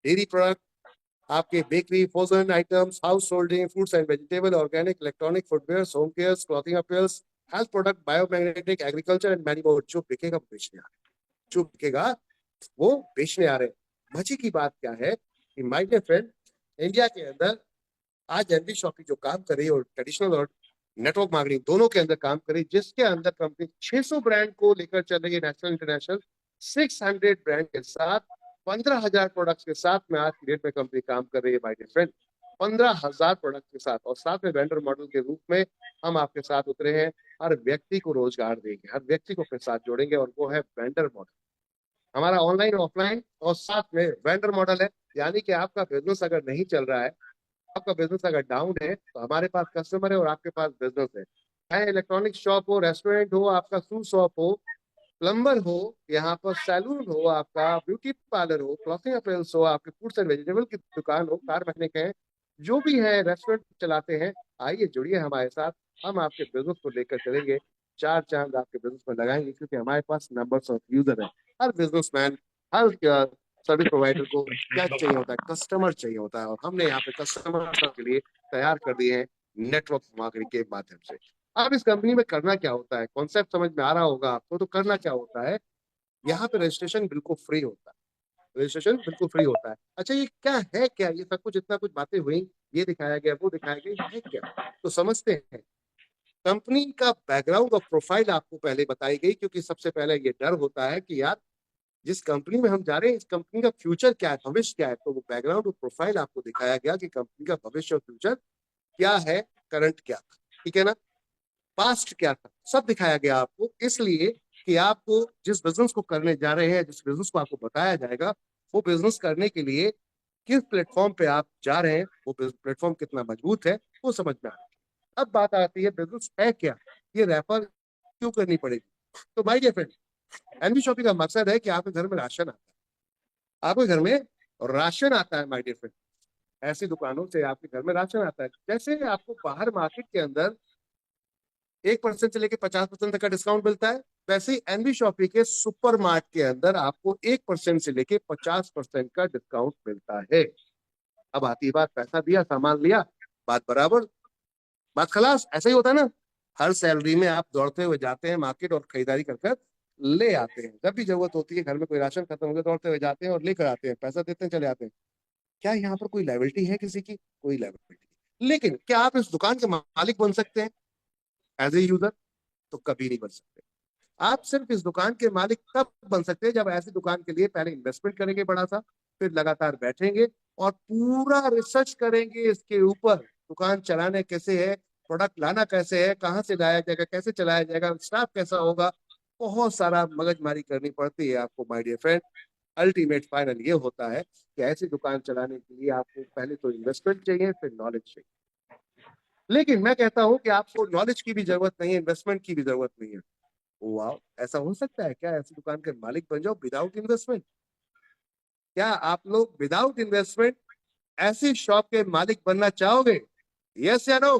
डेयरी प्रोडक्ट, आपके bakery, frozen items, house holding, fruits and vegetable, organic, electronic, footwear, home care, clothing appears, health product, biomagnetic, agriculture and many more. जो बिकेगा वो बेचने आ रहे हैं, जो बिकेगा वो बेचने आ रहे हैं। मजे की बात क्या है कि माय डियर फ्रेंड, इंडिया के अंदर आज एनबी शॉपी जो काम कर रही है, और ट्रेडिशनल और नेटवर्क मार्केटिंग दोनों के अंदर काम कर रही है, जिसके अंदर कंपनी 600 ब्रांड को लेकर चल रही है, नेशनल इंटरनेशनल 600 ब्रांड के साथ, 15,000 प्रोडक्ट्स के साथ में आज की डेट में कंपनी काम कर रही है माय डियर फ्रेंड। 15,000 प्रोडक्ट के साथ, और साथ में वेंडर मॉडल के रूप में हम आपके साथ उतरे हैं। हर व्यक्ति को रोजगार देंगे, हर व्यक्ति को अपने साथ जोड़ेंगे, और वो है वेंडर मॉडल। हमारा ऑनलाइन ऑफलाइन और साथ में वेंडर मॉडल है। यानी कि आपका बिजनेस अगर नहीं चल रहा है, आपका बिजनेस अगर डाउन है, तो हमारे पास कस्टमर है और आपके पास बिजनेस है। चाहे इलेक्ट्रॉनिक शॉप हो, रेस्टोरेंट हो, आपका शू शॉप हो, प्लम्बर हो, यहाँ पर सैलून हो, आपका ब्यूटी पार्लर हो, क्लॉथिंग अपीयरेंस हो, आपके फ्रूट्स एंड वेजिटेबल की दुकान हो, कार मैकेनिक है, जो भी है, रेस्टोरेंट चलाते हैं, आइए जुड़िए हमारे साथ। हम आपके बिजनेस को लेकर चलेंगे, चार चांद आपके बिजनेस में लगाएंगे, क्योंकि हमारे पास नंबर्स ऑफ यूजर है। हर बिजनेसमैन, हर सर्विस प्रोवाइडर को क्या चाहिए होता है? कस्टमर चाहिए होता है, और हमने यहाँ पे कस्टमर के लिए तैयार कर दिए हैं नेटवर्क मार्केटिंग के माध्यम से। अब इस कंपनी में करना क्या होता है, कॉन्सेप्ट समझ में आ रहा होगा आपको। तो करना क्या होता है, यहाँ पे रजिस्ट्रेशन बिल्कुल फ्री होता है। रजिस्ट्रेशन बिल्कुल फ्री होता है। अच्छा, ये क्या है, क्या ये सब कुछ, इतना कुछ बातें हुई, ये दिखाया गया, वो दिखाया गया, ये है क्या? तो समझते हैं। कंपनी का बैकग्राउंड और प्रोफाइल आपको पहले बताई गई, क्योंकि सबसे पहले ये डर होता है कि यार, जिस कंपनी में हम जा रहे हैं, इस कंपनी का फ्यूचर क्या है, भविष्य क्या है। तो वो बैकग्राउंड और प्रोफाइल आपको दिखाया गया कि कंपनी का भविष्य और फ्यूचर क्या है, करंट क्या था, ठीक है ना, पास्ट क्या था, सब दिखाया गया आपको। इसलिए कि आपको जिस बिजनेस को करने जा रहे हैं, जिस बिजनेस को आपको बताया जाएगा, वो बिजनेस करने के लिए किस प्लेटफॉर्म पे आप जा रहे हैं, वो प्लेटफॉर्म कितना मजबूत है, वो समझ में आ रहा है। अब बात आती है बिजनेस है क्या, ये रेफर क्यों करनी पड़ेगी। तो भाई डियर फ्रेंड, एनबी शॉपिंग का मकसद है कि आपके घर में राशन आता है, आपके घर में राशन आता है माय डियर फ्रेंड। ऐसी दुकानों से आपके घर में राशन आता है। जैसे आपको बाहर मार्केट के अंदर 1% से लेकर 50% तक का डिस्काउंट मिलता है, वैसे ही एनबी शॉपी के सुपर मार्ट के अंदर आपको 1% से लेकर 50% का डिस्काउंट मिलता है। अब आती है बात, पैसा दिया, सामान लिया, बात बराबर, बात खलास। ऐसा ही होता है ना। हर सैलरी में आप दौड़ते हुए जाते हैं मार्केट और खरीदारी कर कर ले आते हैं। जब भी जरूरत होती है, घर में कोई राशन खत्म हो गया, दौड़ते हुए जाते हैं और लेकर आते हैं, पैसा देते हैं, चले आते हैं। क्या यहाँ पर कोई लायबिलिटी है किसी की? कोई लायबिलिटी। लेकिन क्या आप इस दुकान के मालिक बन सकते हैं एज ए यूजर? तो कभी नहीं बन सकते। आप सिर्फ इस दुकान के मालिक तब बन सकते हैं जब ऐसी दुकान के लिए पहले इन्वेस्टमेंट करेंगे बड़ा सा, फिर लगातार बैठेंगे और पूरा रिसर्च करेंगे इसके ऊपर, दुकान चलाने कैसे है, प्रोडक्ट लाना कैसे है, कहाँ से लाया जाएगा, कैसे चलाया जाएगा, स्टाफ कैसा होगा। बहुत सारा मगजमारी करनी पड़ती है आपको my dear friend. Ultimate final ये होता है कि ऐसी दुकान चलाने के लिए आपको पहले तो इन्वेस्टमेंट चाहिए, फिर नॉलेज चाहिए। लेकिन मैं कहता हूं कि आपको नॉलेज की भी जरूरत नहीं है, इन्वेस्टमेंट की भी जरूरत नहीं है। वाह, ऐसा हो सकता है क्या? ऐसी दुकान के मालिक बन जाओ विदाउट इन्वेस्टमेंट? क्या आप लोग विदाउट इन्वेस्टमेंट ऐसी शॉप के मालिक बनना चाहोगे? यस या नो?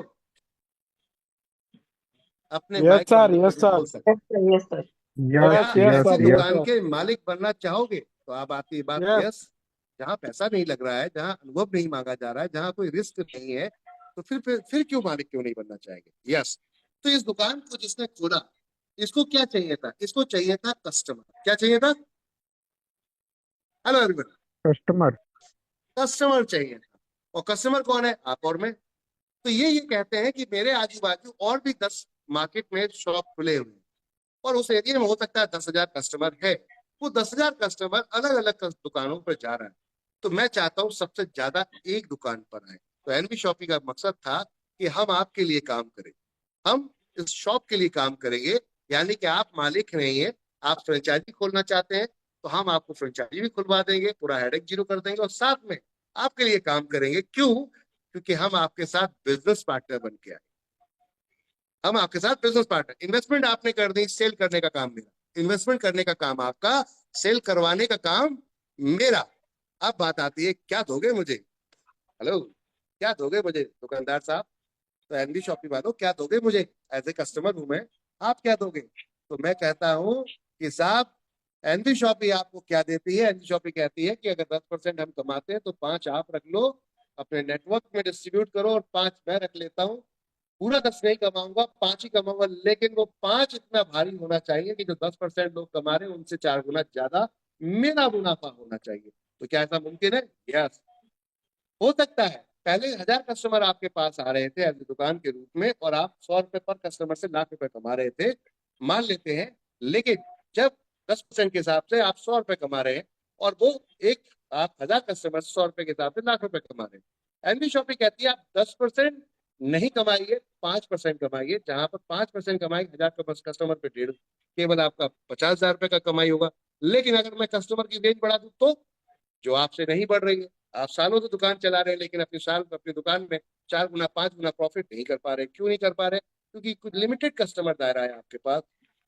अपने यस माइक को सर, अनम्यूट यस करके सर। बोल सकते यस सर, यस सर। हैं। यस क्या यस यस ऐसी सर, यस दुकान सर। के मालिक बनना चाहोगे? तो अब आती है बात, यस। यस। जहाँ पैसा नहीं लग रहा है, जहाँ अनुभव नहीं मांगा जा रहा है, जहाँ कोई रिस्क नहीं है, तो फिर क्यों मालिक क्यों नहीं बनना चाहेंगे? यस। तो इस दुकान को जिसने खोला, इसको क्या चाहिए था? इसको चाहिए था कस्टमर। क्या चाहिए था? Hello everyone. कस्टमर। कस्टमर चाहिए था। और कस्टमर कौन है? आप और मैं। तो ये कहते हैं कि मेरे आजू बाजू और भी 10 मार्केट में शॉप खुले हुए हैं, और उस एरिया में हो सकता है 10,000 कस्टमर है। वो 10,000 कस्टमर अलग अलग दुकानों पर जा रहा है। तो मैं चाहता हूँ सबसे ज्यादा एक दुकान पर आए। तो एनबी शॉपिंग का मकसद था कि हम आपके लिए काम करें, हम इस शॉप के लिए काम करेंगे। यानी कि आप मालिक नहीं है, आप फ्रेंचाइजी खोलना चाहते हैं, तो हम आपको फ्रेंचाइजी भी खुलवा देंगे, पूरा हेडेक जीरो कर देंगे, और साथ में आपके लिए काम करेंगे। क्यों? क्योंकि हम आपके साथ बिजनेस पार्टनर बन के आए। हम आपके साथ बिजनेस पार्टनर। इन्वेस्टमेंट आपने कर दी, सेल करने का काम मेरा। इन्वेस्टमेंट करने का काम आपका, सेल करवाने का काम मेरा। अब बात आती है, क्या दोगे मुझे? हेलो, क्या दोगे मुझे दुकानदार साहब? तो एनबी शॉपिंग वालों, क्या दोगे मुझे? एज ए कस्टमर हूं मैं, आप क्या दोगे? तो मैं कहता हूं कि साहब, एनबी शॉपी आपको क्या देती है? एनबी शॉपी कहती है कि अगर 10% हम कमाते हैं तो 5 आप रख लो, अपने नेटवर्क में डिस्ट्रीब्यूट करो, और 5 मैं रख लेता हूँ। पूरा 10 नहीं कमाऊंगा, 5 ही कमाऊंगा, लेकिन वो 5 इतना भारी होना चाहिए कि जो 10% लोग कमा रहे हैं उनसे 4 गुना ज्यादा मेरा मुनाफा होना चाहिए। तो क्या ऐसा मुमकिन है? यस, हो सकता है। पहले 1,000 कस्टमर आपके पास आ रहे थे एज दुकान के रूप में, और आप 100 रुपए पर कस्टमर से लाख रुपए कमा रहे थे, मान लेते हैं। लेकिन जब 10% के हिसाब से आप 100 रुपए कमा रहे हैं, और वो एक आप 1,000 कस्टमर 100 रुपए के हिसाब से लाख रुपए कमा रहे हैं, एनबी शॉपी कहती है आप 10% नहीं कमाइए, 5% कमाइए। जहां पर 5% कमाई 1000 कस्टमर पे डेढ़, केवल आपका 50,000 रुपए का कमाई होगा। लेकिन अगर मैं कस्टमर की रेंज बढ़ा दूं तो, जो आपसे नहीं बढ़ रही है, आप सालों से दुकान चला रहे हैं लेकिन अपनी दुकान में 4 गुना 5 गुना प्रॉफिट नहीं कर पा रहे। क्यों नहीं कर पा रहे? क्योंकि कुछ लिमिटेड कस्टमर दायरा है आपके पास,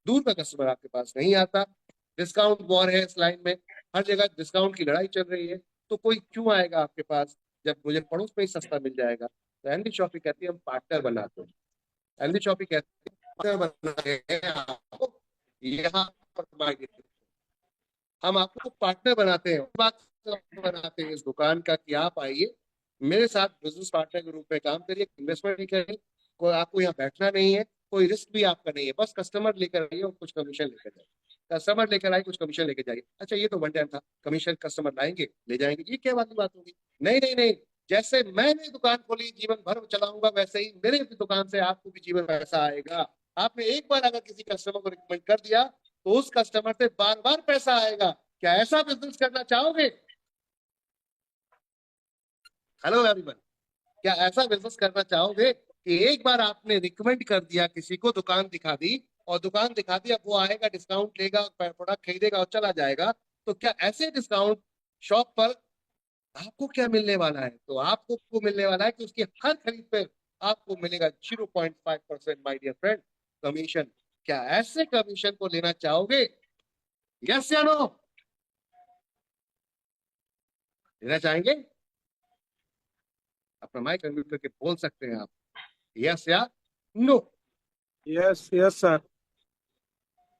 दूर का कस्टमर आपके पास नहीं आता। डिस्काउंट वॉर है इस लाइन में, हर जगह डिस्काउंट की लड़ाई चल रही है। तो कोई क्यों आएगा आपके पास जब मुझे पड़ोस में ही सस्ता मिल जाएगा? तो एनडी शॉपी कहती है हम पार्टनर बनाते हैं। एनडी शॉपी कहती है पार्टनर बनाते हैं आपको यहाँ पर, हम आपको पार्टनर बनाते हैं। बात बनाते हैं इस दुकान का कि आप आइए मेरे साथ बिजनेस पार्टनर के रूप में काम करिए, इन्वेस्टमेंट नहीं करिए, कोई आपको यहाँ बैठना नहीं है, कोई रिस्क भी आपका नहीं है, बस कस्टमर लेकर आइए और कुछ कमीशन लेकर जाइए। कस्टमर लेकर आइए, कुछ कमीशन लेकर जाइए। अच्छा ये तो वन टाइम था, कमीशन कस्टमर लाएंगे ले जाएंगे, ये क्या वाली बात होगी? नहीं नहीं नहीं, जैसे मैंने दुकान खोली जीवन भर चलाऊंगा वैसे ही मेरे भी दुकान से आपको भी जीवन पैसा आएगा। आपने एक बार अगर किसी कस्टमर को रिकमेंड कर दिया तो उस कस्टमर से बार बार पैसा आएगा। क्या ऐसा बिजनेस करना चाहोगे? हेलो एवरीवन, क्या ऐसा बिजनेस करना चाहोगे कि एक बार आपने रिकमेंड कर दिया किसी को, दुकान दिखा दी और दुकान दिखा दी, अब वो आएगा डिस्काउंट लेगा प्रोडक्ट खरीदेगा और चला जाएगा? तो क्या ऐसे डिस्काउंट शॉप पर आपको क्या मिलने वाला है? तो आपको को मिलने वाला है कि उसकी हर खरीद पे आपको मिलेगा 0.5% माय डियर फ्रेंड कमीशन। क्या ऐसे कमीशन को लेना चाहोगे? यस या नो? लेना चाहेंगे? अपना माइक अनम्यूट करके बोल सकते हैं आप, यस या no. Yes yes sir.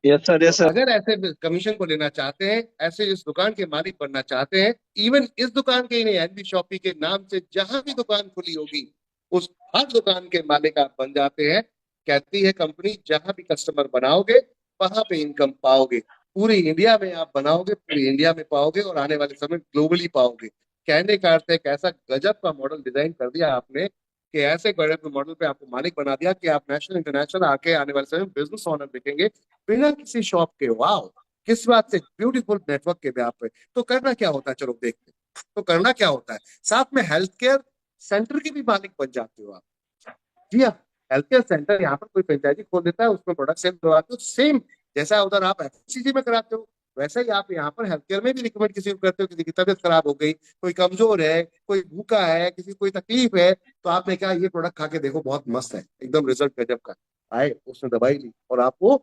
Yes sir, तो यस सर। अगर ऐसे कमीशन को लेना चाहते हैं, ऐसे इस दुकान के मालिक बनना चाहते हैं, इवन इस दुकान के ही नहीं, एनबी शॉपी के नाम से जहां भी दुकान खुली होगी उस हर दुकान के मालिक आप बन जाते हैं। कहती है कंपनी जहां भी कस्टमर बनाओगे वहां पे इनकम पाओगे। पूरी इंडिया में आप बनाओगे, पूरी इंडिया में पाओगे और आने वाले समय ग्लोबली पाओगे। कहने का अर्थ है कि ऐसा गजब का मॉडल डिजाइन कर दिया आपने कि ऐसे गजब के मॉडल पे आपको मालिक बना दिया कि आप नेशनल इंटरनेशनल आके आने वाले समय बिजनेस ऑनर दिखेंगे बिना किसी शॉप के। वाओ, किस बात से? ब्यूटीफुल नेटवर्क के ब्याह पे। तो करना क्या होता है, चलो देखते हैं। तो करना क्या होता है, साथ में हेल्थ केयर सेंटर के भी मालिक बन जाते हो आप। जी हाँ, हेल्थ केयर सेंटर यहाँ पर कोई फ्रेंचाइजी खोल देता है, उसमें प्रोडक्ट सेल करवाते हो, सेम जैसा उधर आप एफएमसीजी में कराते हो वैसे ही आप यहाँ पर हेल्थ केयर में भी रिकमेंड किसी को करते हो। किसी की तबीयत खराब हो गई, कोई कमजोर है, कोई भूखा है, किसी को कोई तकलीफ है, तो आपने कहा ये प्रोडक्ट खा के देखो बहुत मस्त है, एकदम रिजल्ट गजब का। आए, उसने दवाई ली और आपको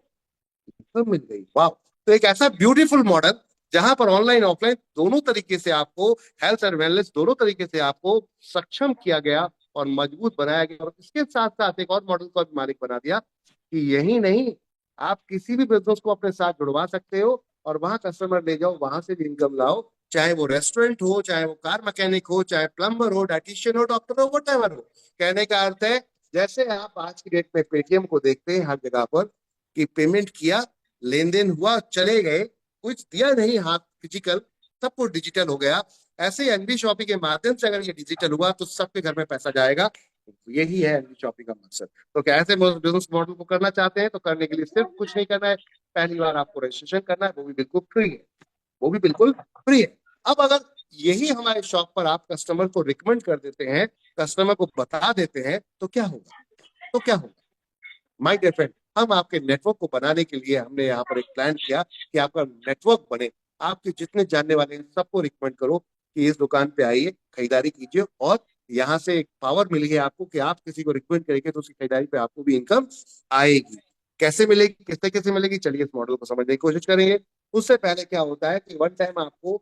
सब मिल गई। वाह! तो एक ऐसा ब्यूटीफुल मॉडल जहां पर ऑनलाइन ऑफलाइन दोनों तरीके से आपको, हेल्थ और वेलनेस दोनों तरीके से आपको सक्षम किया गया और मजबूत बनाया गया। और इसके साथ साथ एक और मॉडल को भी मालिक बना दिया कि यही नहीं, आप किसी भी बिजनेस को अपने साथ जुड़वा सकते हो और वहां कस्टमर ले जाओ, वहां से भी इनकम लाओ। चाहे वो रेस्टोरेंट हो, चाहे वो कार मैकेनिक हो, चाहे प्लम्बर हो, डाइटिशियन हो, डॉक्टर हो, वट हो। कहने का अर्थ है जैसे आप आज की डेट में पेटीएम को देखते हैं हर जगह पर कि पेमेंट किया, लेन देन हुआ, चले गए, कुछ दिया नहीं हाथ फिजिकल, सब कुछ डिजिटल हो गया। ऐसे एनबी शॉपी के माध्यम से अगर ये डिजिटल हुआ तो सबके घर में पैसा जाएगा। यही है एनबी शॉपी का मकसद। तो क्या ऐसे बिजनेस मॉडल को करना चाहते हैं तो करने के लिए सिर्फ कुछ नहीं करना है, पहली बार आपको रजिस्ट्रेशन करना है, वो भी बिल्कुल फ्री है, वो भी बिल्कुल फ्री है। अब अगर यही हमारे शॉप पर आप कस्टमर को रिकमेंड कर देते हैं, कस्टमर को बता देते हैं, तो क्या होगा? तो क्या होगा माय डियर फ्रेंड? हम आपके नेटवर्क को बनाने के लिए हमने यहाँ पर एक प्लान किया कि आपका नेटवर्क बने। आपके जितने जानने वाले हैं सबको रिकमेंड करो कि इस दुकान पे आइए, खरीदारी कीजिए और यहाँ से एक पावर मिली है आपको कि आप किसी को रिकमेंड करेंगे तो उसकी खरीदारी पे आपको भी इनकम आएगी। कैसे मिलेगी, किस तरीके से मिलेगी, चलिए इस मॉडल को समझने की कोशिश करेंगे। उससे पहले क्या होता है कि वन टाइम आपको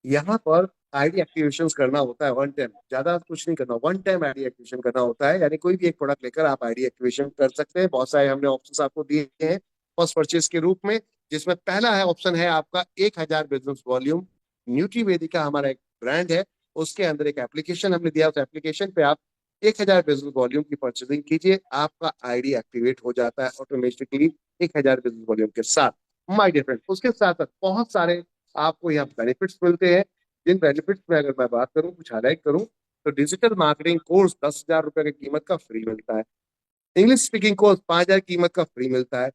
यहाँ पर आईडी एक्टिवेशन करना होता है। वन टाइम, ज्यादा कुछ नहीं करना, वन टाइम आईडी एक्टिवेशन करना होता है। यानी कोई भी एक प्रोडक्ट लेकर आप आईडी एक्टिवेशन कर सकते हैं। बहुत सारे हमने ऑप्शन आपको दिए हैं फर्स्ट परचेज के रूप में, जिसमें पहला है ऑप्शन है आपका 1000 बिजनेस वॉल्यूम। न्यूट्री वेदिका हमारा एक ब्रांड है, उसके अंदर एक एप्लीकेशन हमने दिया, उस एप्लीकेशन पे आप 1000 बिजनेस वॉल्यूम की परचेजिंग कीजिए, आपका आईडी एक्टिवेट हो जाता है ऑटोमेटिकली 1000 बिजनेस वॉल्यूम के साथ। माय डियर फ्रेंड, उसके साथ साथ बहुत सारे आपको यहाँ बेनिफिट्स मिलते हैं। जिन बेनिफिट्स में अगर मैं बात करूं, कुछ हाईलाइट करूं, तो डिजिटल मार्केटिंग कोर्स 10,000 रुपए की कीमत का फ्री मिलता है। इंग्लिश स्पीकिंग कोर्स 5,000 कीमत का फ्री मिलता है।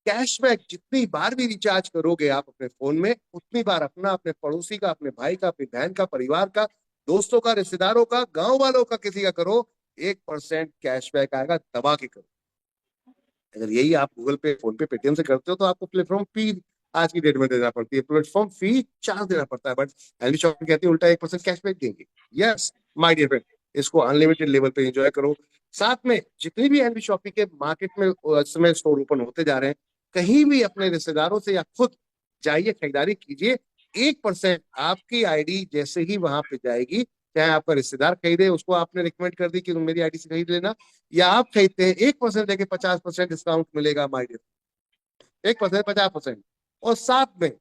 कैशबैक जितनी बार भी रिचार्ज करोगे आप अपने फोन में, उतनी बार अपना, अपने पड़ोसी का, अपने भाई का, अपनी बहन का, परिवार का दोस्तों का, रिश्तेदारों का, गांव वालों का, किसी का करो, 1% कैशबैक आएगा, दबा के करो। अगर यही आप गूगल पे, फोन पे, पेटीएम से करते हो तो आपको प्लेटफॉर्म फी आज की डेट में देना पड़ती है, प्लेटफॉर्म फी चार्ज देना पड़ता है। बट एनबी शॉपिंग कहती है उल्टा 1% कैशबैक देंगे। यस माय डियर फ्रेंड, इसको अनलिमिटेड लेवल पे एंजॉय करो। साथ में जितनी भी एनबी शॉपिंग के मार्केट में इस समय स्टोर ओपन होते जा रहे हैं, कहीं भी अपने रिश्तेदारों से या खुद जाइए, खरीदारी कीजिए। 1% आपकी आईडी जैसे ही वहां पे जाएगी, चाहे आपका रिश्तेदार खरीदे, उसको आपने रिकमेंड कर दी कि तुम मेरी आईडी से खरीद लेना, या आप खरीदते हैं, 1% देके 50% डिस्काउंट मिलेगा माय डियर। 1%, 50%। और साथ में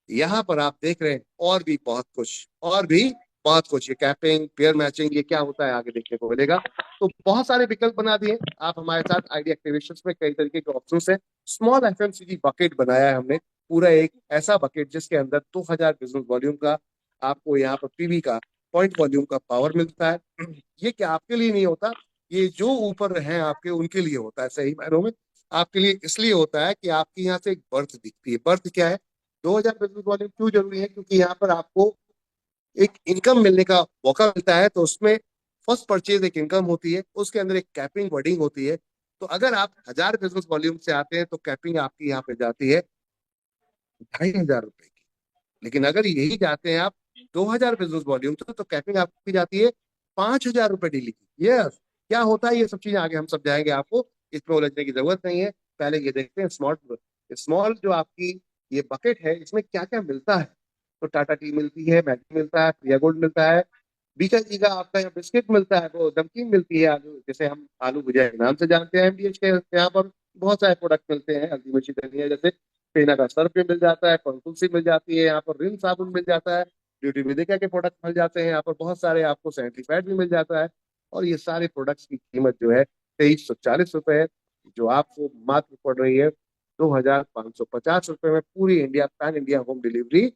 यहाँ पर आप देख रहे हैं और भी बहुत कुछ, और भी बहुत कुछ, ये कैपिंग, पेयर मैचिंग, ये क्या होता है आगे देखने को मिलेगा। तो बहुत सारे विकल्प बना दिए आप हमारे साथ। आईडी एक्टिवेशन में कई तरीके के ऑप्शन है। स्मॉल एफएमसीजी बकेट बनाया है हमने, पूरा एक ऐसा बकेट जिसके अंदर 2000 बिजनेस वॉल्यूम का आपको यहाँ पर पीवी का पॉइंट वॉल्यूम का पावर मिलता है। ये क्या आपके लिए नहीं होता, ये जो ऊपर हैं आपके उनके लिए होता है। सही मायनों में आपके लिए इसलिए होता है कि आपकी यहाँ से एक बर्थ दिखती है। बर्थ क्या है? 2000 बिजनेस वॉल्यूम क्यों जरूरी है? क्योंकि यहाँ पर आपको एक इनकम मिलने का मौका मिलता है। तो उसमें फर्स्ट परचेज एक इनकम होती है, उसके अंदर एक कैपिंग वर्डिंग होती है। तो अगर आप 1000 बिजनेस वॉल्यूम से आते हैं तो कैपिंग आपकी यहाँ पे जाती है 2500 रुपए की। लेकिन अगर यही जाते हैं आप 2000 बिजनेस वॉल्यूम तो कैपिंग आपकी जाती है 5000 रुपए डेली की। यस, क्या होता है ये सब चीजें आगे हम समझाएंगे आपको, इसमें उलझने की जरूरत नहीं है। पहले ये देखते हैं स्मॉल स्मॉल जो आपकी ये बकेट है, इसमें क्या क्या मिलता है। तो टाटा टी मिलती है, मैगी मिलता है, प्रिया गोल्ड मिलता है, बीका जी का आपका यहाँ बिस्किट मिलता है, वो नमकीन मिलती है, आलू जैसे हम आलू भुजिया के नाम से जानते हैं एमडीएच के यहाँ पर। बहुत सारे प्रोडक्ट मिलते हैं, हल्दी मिर्ची धनिया जैसे, पेना का सर्फ भी मिल जाता है, तुलसी मिल जाती है यहाँ पर, रिन साबुन मिल जाता है, ब्यूटी विदिका के प्रोडक्ट मिल जाते हैं यहाँ पर, बहुत सारे आपको सैनिटाइड भी मिल जाता है। और ये सारे प्रोडक्ट्स की कीमत जो है 2340 रुपए है, जो आपको मात्र पड़ रही है 2550 रुपए में। पूरी India, pan India home delivery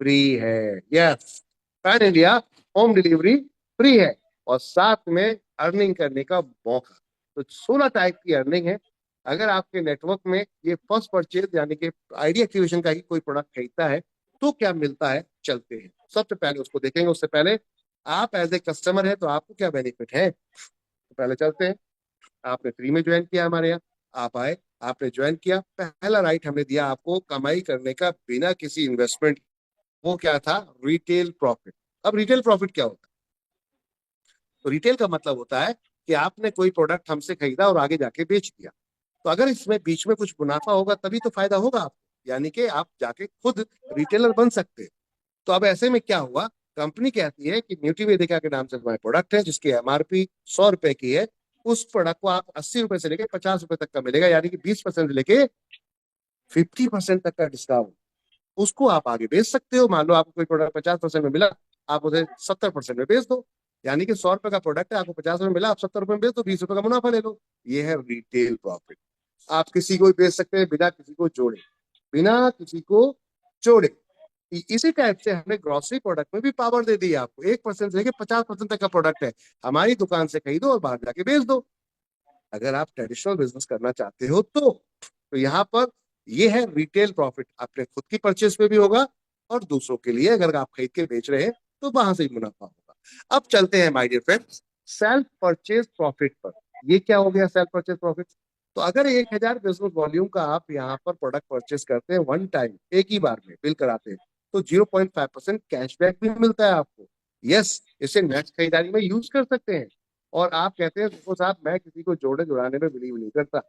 free है। Yes, pan India home delivery free है, और साथ में अर्निंग करने का मौका। तो 16 टाइप की अर्निंग है। अगर आपके नेटवर्क में ये फर्स्ट परचेज यानी कि आईडी एक्टिवेशन का ही कोई प्रोडक्ट खरीदता है तो क्या मिलता है, चलते हैं सबसे पहले उसको देखेंगे। उससे पहले आप एज ए कस्टमर है तो आपको क्या बेनिफिट है, तो पहले चलते हैं। आपने फ्री में ज्वाइन किया हमारे यहाँ, आप आए, आपने ज्वाइन किया, पहला राइट हमने दिया आपको कमाई करने का बिना किसी इन्वेस्टमेंट। वो क्या था? Retail profit. अब रिटेल प्रॉफिट क्या होता है? तो रिटेल का मतलब होता है कि आपने कोई प्रोडक्ट हमसे खरीदा और आगे जाके बेच दिया। तो अगर इसमें बीच में कुछ मुनाफा होगा तभी तो फायदा होगा आपको, यानी कि आप जाके खुद रिटेलर बन सकते हैं। तो अब ऐसे में क्या हुआ, कंपनी कहती है कि न्यूट्री वेदिका के नाम से हमारे प्रोडक्ट है जिसकी एमआरपी 100 रुपए की है, उस प्रोडक्ट को आप 80 रुपए से लेके 50 रुपए तक का मिलेगा, यानी कि 20% लेके 50% तक का डिस्काउंट। उसको आप आगे बेच सकते हो। मान लो आपको कोई प्रोडक्ट 50% में मिला, आप उसे 70% में बेच दो, यानी कि 100 रुपए का प्रोडक्ट है, आपको 50 में मिला, आप 70 रुपए में बेच दो, 20 रुपए का मुनाफा ले लो। ये है रिटेल प्रॉफिट। आप किसी को भी बेच सकते हैं बिना किसी को जोड़े, बिना किसी को जोड़े। इसी टाइप से हमने ग्रोसरी प्रोडक्ट में भी पावर दे दी है आपको। 1% से लेके 50% तक का प्रोडक्ट है, हमारी दुकान से खरीदो और बाहर जाके बेच दो। अगर आप ट्रेडिशनल बिजनेस करना चाहते हो तो यहाँ पर ये है रिटेल प्रॉफिट, अपने खुद की परचेज पे भी होगा और दूसरों के लिए अगर आप खरीद के बेच रहे हैं तो वहां से ही मुनाफा होगा। अब चलते हैं my dear friends self purchase profit पर। ये क्या हो गया सेल्फ परचेज प्रॉफिट? तो अगर 1000 बिजनेस वॉल्यूम का आप यहाँ पर प्रोडक्ट परचेज करते हैं वन टाइम, एक ही बार में बिल कराते हैं, तो 0.5% कैशबैक भी मिलता है आपको। यस, इसे नेक्स्ट खरीदारी में यूज कर सकते हैं। और आप कहते हैं देखो साहब, मैं किसी को जोड़े जुड़ाने में बिलीव नहीं करता,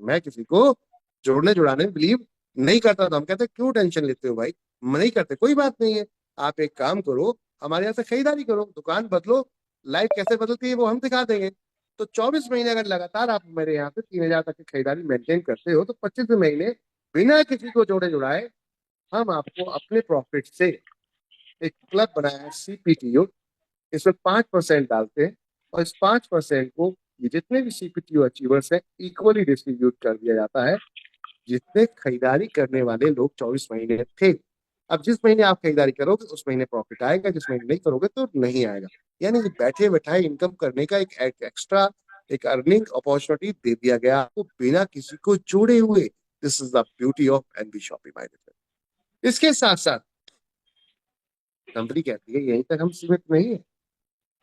मैं किसी को जोड़ने जुड़ाने में बिलीव नहीं करता। तो हम कहते हैं क्यों टेंशन लेते हो भाई, नहीं करते कोई बात नहीं है। आप एक काम करो, हमारे यहाँ से खरीदारी करो, दुकान बदलो, लाइफ कैसे बदलती है वो हम दिखा देंगे। तो 24 महीने अगर लगातार आप मेरे यहाँ से 3000 तक की खरीदारी मेंटेन करते हो तो 25 महीने बिना किसी को जोड़े जुड़ाए हम आपको अपने प्रॉफिट से एक क्लब बनाया है सीपीटीओ, इसमें 5% डालते हैं, और इस 5% को ये जितने भी सीपीटीओ अचीवर्स हैं इक्वली डिस्ट्रीब्यूट कर दिया जाता है, जितने खरीदारी करने वाले लोग 24 महीने थे। अब जिस महीने आप खरीदारी करोगे उस महीने प्रॉफिट आएगा, जिस महीने नहीं करोगे तो नहीं आएगा। यानी कि बैठे बैठाए इनकम करने का एक एक्स्ट्रा एक अर्निंग अपॉर्चुनिटी दे दिया गया आपको बिना किसी को जोड़े हुए। This is the beauty of NB shopping my friend. इसके साथ साथ कंपनी कहती है यहीं तक हम सीमित नहीं है,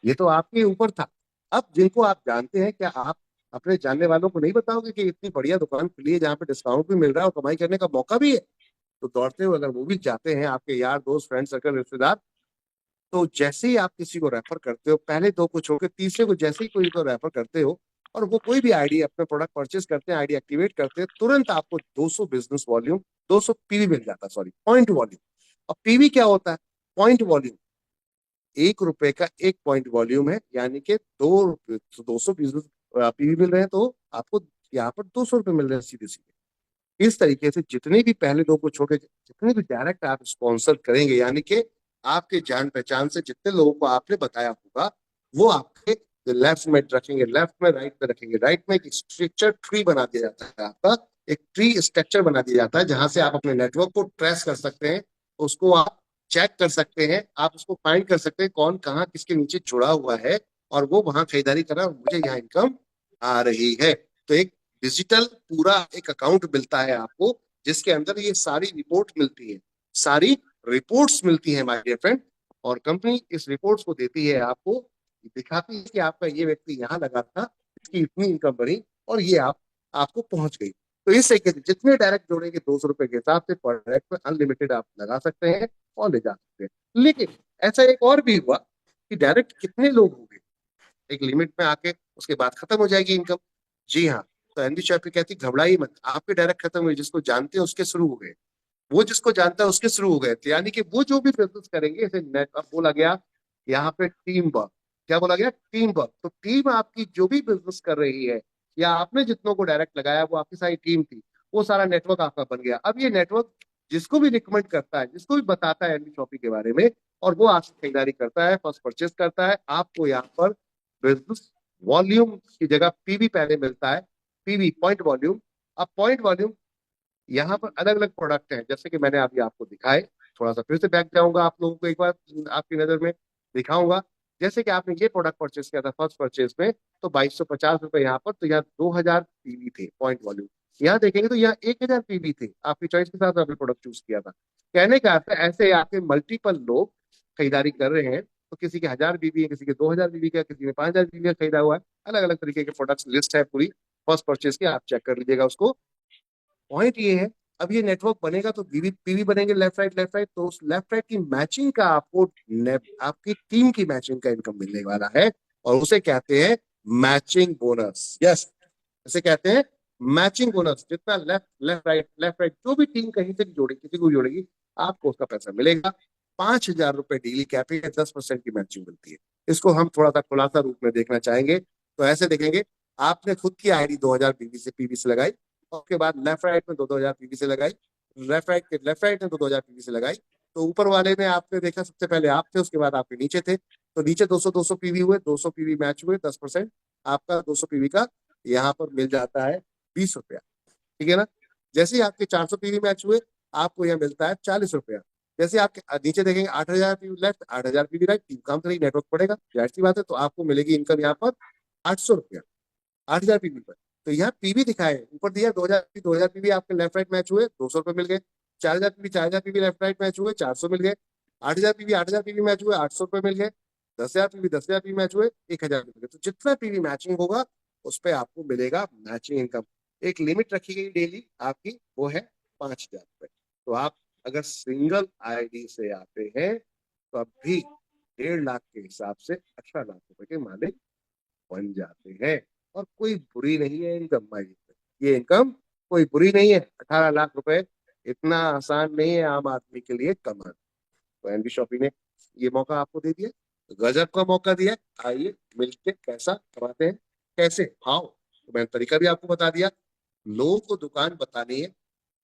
ये तो आपके ऊपर था। अब जिनको आप जानते हैं, क्या आप अपने जानने वालों को नहीं बताओगे कि इतनी बढ़िया दुकान खुली है जहाँ पे डिस्काउंट भी मिल रहा है और कमाई करने का मौका भी है? तो दौड़ते हुए अगर वो भी जाते हैं, आपके यार दोस्त, फ्रेंड सर्कल, रिश्तेदार, तो जैसे ही आप किसी को रेफर करते हो, पहले दो को छोड़ के तीसरे को जैसे ही कोई को रेफर करते हो, और वो कोई भी आईडी अपने प्रोडक्ट परचेज करते हैं, आईडी एक्टिवेट करते हैं, तुरंत आपको 200 बिजनेस वॉल्यूम, 200 पीवी मिल जाता है, सॉरी पॉइंट वॉल्यूम। अब पीवी क्या होता है? Point volume. ₹1 का 1 पॉइंट वॉल्यूम है, यानी कि 2 रुपये, 200 बिजनेस पीवी मिल रहे हैं, तो आपको यहाँ पर ₹200 मिल रहे हैं सीधे सीधे। इस तरीके से जितने भी पहले दो को छोड़ के जितने भी डायरेक्ट आप स्पॉन्सर करेंगे, यानी कि आपके जान पहचान से जितने लोगों को आपने बताया होगा, वो आपके लेफ्ट में रखेंगे, लेफ्ट में, राइट में रखेंगे। राइट में एक स्ट्रक्चर ट्री बना दिया जाता है, आपका एक ट्री स्ट्रक्चर बना दिया जाता है, जहां से आप अपने नेटवर्क को ट्रेस कर सकते हैं, उसको आप चेक कर सकते हैं, आप उसको फाइंड कर सकते हैं कौन कहाँ किसके नीचे जुड़ा हुआ है, और वो वहां खरीदारी कर रहा है, मुझे यहाँ इनकम आ रही है। तो एक डिजिटल पूरा एक अकाउंट मिलता है आपको, जिसके अंदर ये सारी रिपोर्ट मिलती है, सारी रिपोर्ट्स मिलती है माय डियर फ्रेंड। और कंपनी इस रिपोर्ट्स को देती है आपको, दिखाती है कि आपका ये व्यक्ति यहाँ लगा था, इसकी इतनी इनकम बढ़ी, और ये आपको पहुंच गई। तो इस तरीके से जितने डायरेक्ट जोड़ेंगे ₹200 के हिसाब से पर डायरेक्ट में अनलिमिटेड आप लगा सकते हैं और ले जा सकते हैं। लेकिन ऐसा एक और भी हुआ कि डायरेक्ट कितने लोग होंगे, एक लिमिट में आके उसके बाद खत्म हो जाएगी इनकम। जी हाँ। तो एनबी शॉपी कहती घबराइए मत, आपके डायरेक्ट खत्म हुए, जिसको जानते हैं उसके शुरू हो गए, वो जिसको जानता है उसके शुरू हो गए थे, यानी कि वो जो भी बिजनेस करेंगे, जैसे नेट अब बोला गया यहाँ पे टीम वर्क, क्या बोला गया? Team work. तो टीम आपकी जो भी बिजनेस कर रही है, या आपने जितनों को डायरेक्ट लगाया, वो आपकी सारी टीम थी, वो सारा नेटवर्क आपका बन गया। अब ये नेटवर्क जिसको भी रिकमेंड करता है, जिसको भी बताता है एनबी शॉपी के बारे में, और वो आपसे खरीदारी करता है, फर्स्ट परचेज करता है, आपको यहाँ पर बिजनेस वॉल्यूम की जगह पीवी पहले मिलता है, पीवी पॉइंट वॉल्यूम। अब पॉइंट वॉल्यूम यहाँ पर अलग अलग प्रोडक्ट हैं, जैसे कि मैंने अभी आपको दिखाए, थोड़ा सा फिर से बैक जाऊंगा, आप लोगों को एक बार आपकी नजर में दिखाऊंगा। जैसे कि आपने ये प्रोडक्ट परचेस किया था फर्स्ट परचेज में, तो ₹2250 यहाँ पर, तो यहाँ 2000 पीवी थे पॉइंट वॉल्यूम। यहाँ देखेंगे तो यहाँ 1000 पीवी थे, आपकी चॉइस के साथ आपने प्रोडक्ट चूज किया था। कहने का अर्थ है ऐसे आपके मल्टीपल लोग खरीदारी कर रहे हैं, तो किसी के 1000 बीबी है, किसी के 2000 बीबी का, किसी ने 5000 बीबी का खरीदा हुआ है, अलग अलग तरीके के प्रोडक्ट्स लिस्ट है पूरी फर्स्ट परचेज की, आप चेक कर लीजिएगा उसको। पॉइंट ये है, अब ये नेटवर्क बनेगा तो पीवी पीवी बनेंगे, लेफ्ट राइट, तो उस लेफ्ट राइट की मैचिंग का आपको आपकी टीम की मैचिंग का इनकम मिलने वाला है, और उसे कहते हैं मैचिंग बोनस। यस, इसे कहते हैं मैचिंग बोनस। जितना लेफ्ट राइट जो भी टीम कहीं से भी जोड़ेगी, किसी को भी जोड़ेगी, आपको उसका पैसा मिलेगा। ₹5000 डेली कैपिंग है, 10% की मैचिंग मिलती है। इसको हम थोड़ा सा खुलासा रूप में देखना चाहेंगे, तो ऐसे देखेंगे, आपने खुद की आईडी 2000 पीवी से लगाई, उसके बाद लेफ्ट राइट में 2000 पीवी से लगाई, लेफ्ट राइट में 2000 पीवी से लगाई, तो ऊपर वाले में आपने देखा सबसे पहले आप थे, उसके बाद आपके नीचे थे, तो नीचे 200 पीवी हुए, 200 पीवी मैच हुए, 10% आपका 200 पीवी का यहाँ पर मिल जाता है ₹20। ठीक है ना? जैसे ही आपके 400 पीवी मैच हुए, आपको यह मिलता है ₹40। जैसे आपके नीचे देखेंगे 8000 PV left, 8000 PV right, team काम करेगी, नेटवर्क पड़ेगा, जाहिर सी बात है, तो आपको मिलेगी इनकम यहाँ पर ₹800, 8000 पीवी पर। तो यहाँ पीवी दिखाए ऊपर दिया 2000 पीवी आपके लेफ्ट राइट मैच हुए, ₹200 मिल गए। 4000 पीवी लेफ्ट राइट मैच हुए, 400 मिल गए। 8000 पीवी मैच हुए, ₹800 मिल गए। 10,000 पीवी मैच हुए, 1000 मिल गए। तो जितना पीवी मैचिंग होगा, उस पर आपको मिलेगा मैचिंग इनकम। एक लिमिट रखी गई डेली आपकी, वो है ₹5000। तो आप अगर सिंगल आईडी से आते हैं, तो अब भी 1.5 लाख के हिसाब से ₹18 लाख के मालिक बन जाते हैं। और कोई बुरी नहीं है इनकम भाई, ये इनकम कोई बुरी नहीं है। ₹18 लाख इतना आसान नहीं है आम आदमी के लिए कमाना। तो एनबी शॉपी ने ये मौका आपको दे दिया, गजब का मौका दिया। आइए मिलके कैसा कमाते हैं, कैसे हाउ, तो मैंने तरीका भी आपको बता दिया। लोगों को दुकान बतानी है,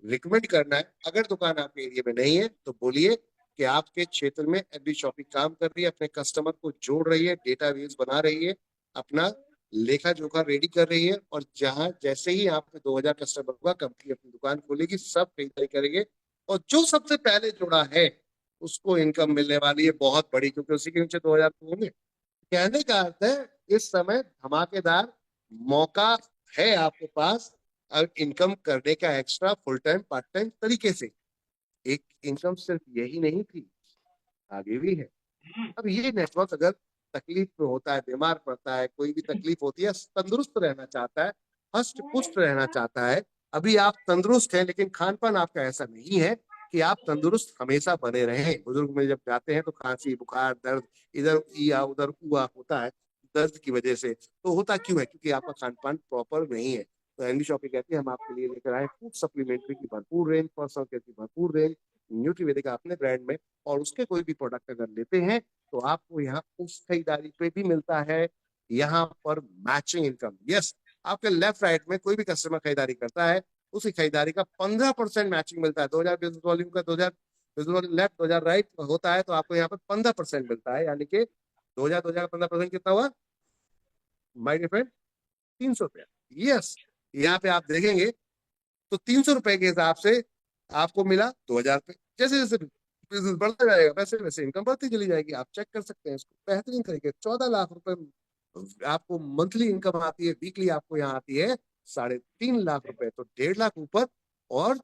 रिकमेंड करना है। अगर दुकान आपके एरिया में नहीं है, तो बोलिए कि आपके क्षेत्र में एनबी शॉपिंग काम कर रही है, अपने कस्टमर को जोड़ रही है, डेटाबेस बना रही है, अपना लेखा जोखा रेडी कर रही है, और जहां जैसे ही आपके 2000 कस्टमर होगा, कंपनी अपनी दुकान खोलेगी, सब खरीदारी करेंगे, और जो सबसे पहले जुड़ा है उसको इनकम मिलने वाली है बहुत बड़ी, क्योंकि उसी के नीचे 2000 होंगे। कहने का अर्थ है इस समय धमाकेदार मौका है आपके पास, अब इनकम करने का extra full time part time तरीके से। एक इनकम सिर्फ यही नहीं थी, आगे भी है। अब ये नेटवर्क अगर तकलीफ में होता है, बीमार पड़ता है, कोई भी तकलीफ होती है, तंदुरुस्त रहना चाहता है, हष्ट पुष्ट रहना चाहता है, अभी आप तंदुरुस्त हैं लेकिन खान पान आपका ऐसा नहीं है कि आप तंदुरुस्त हमेशा बने रहें। बुजुर्ग में जब जाते हैं तो खांसी, बुखार, दर्द, इधर या उधर हुआ होता है दर्द की वजह से। तो होता क्यों है? क्योंकि आपका खान पान प्रॉपर नहीं है। तो एनबी शॉपी कहती है हम आपके लिए लेकर आए फूड सप्लीमेंट्री की भरपूर रेंज, पर्सनल केयर की भरपूर रेंज, न्यूट्रीवेदिक अपने ब्रांड में, और उसके कोई भी प्रोडक्ट अगर लेते हैं तो आपको यहाँ उस खरीदारी पे भी मिलता है यहाँ पर मैचिंग इनकम। यस, आपके लेफ्ट राइट में कोई भी कस्टमर खरीदारी करता है, उसी खरीदारी का 15% मैचिंग मिलता है। 2000 बिजनेस वॉल्यूम का 2000 बिजनेस वॉल्यूम लेफ्ट 2000 राइट होता है, तो आपको यहाँ पर 15% मिलता है। यानी कि 2000 15% कितना हुआ माय डियर फ्रेंड? 300 रुपया। यस, यहाँ पे आप देखेंगे तो 300 रुपए के हिसाब से आपको मिला 2000 रुपये। जैसे जैसे बिजनेस बढ़ता जाएगा वैसे वैसे इनकम बढ़ती चली जाएगी। आप चेक कर सकते हैं इसको बेहतरीन तरीके। 14 लाख रुपए आपको मंथली इनकम आती है, वीकली आपको यहाँ आती है 3.5 लाख रुपए। तो 1.5 लाख ऊपर और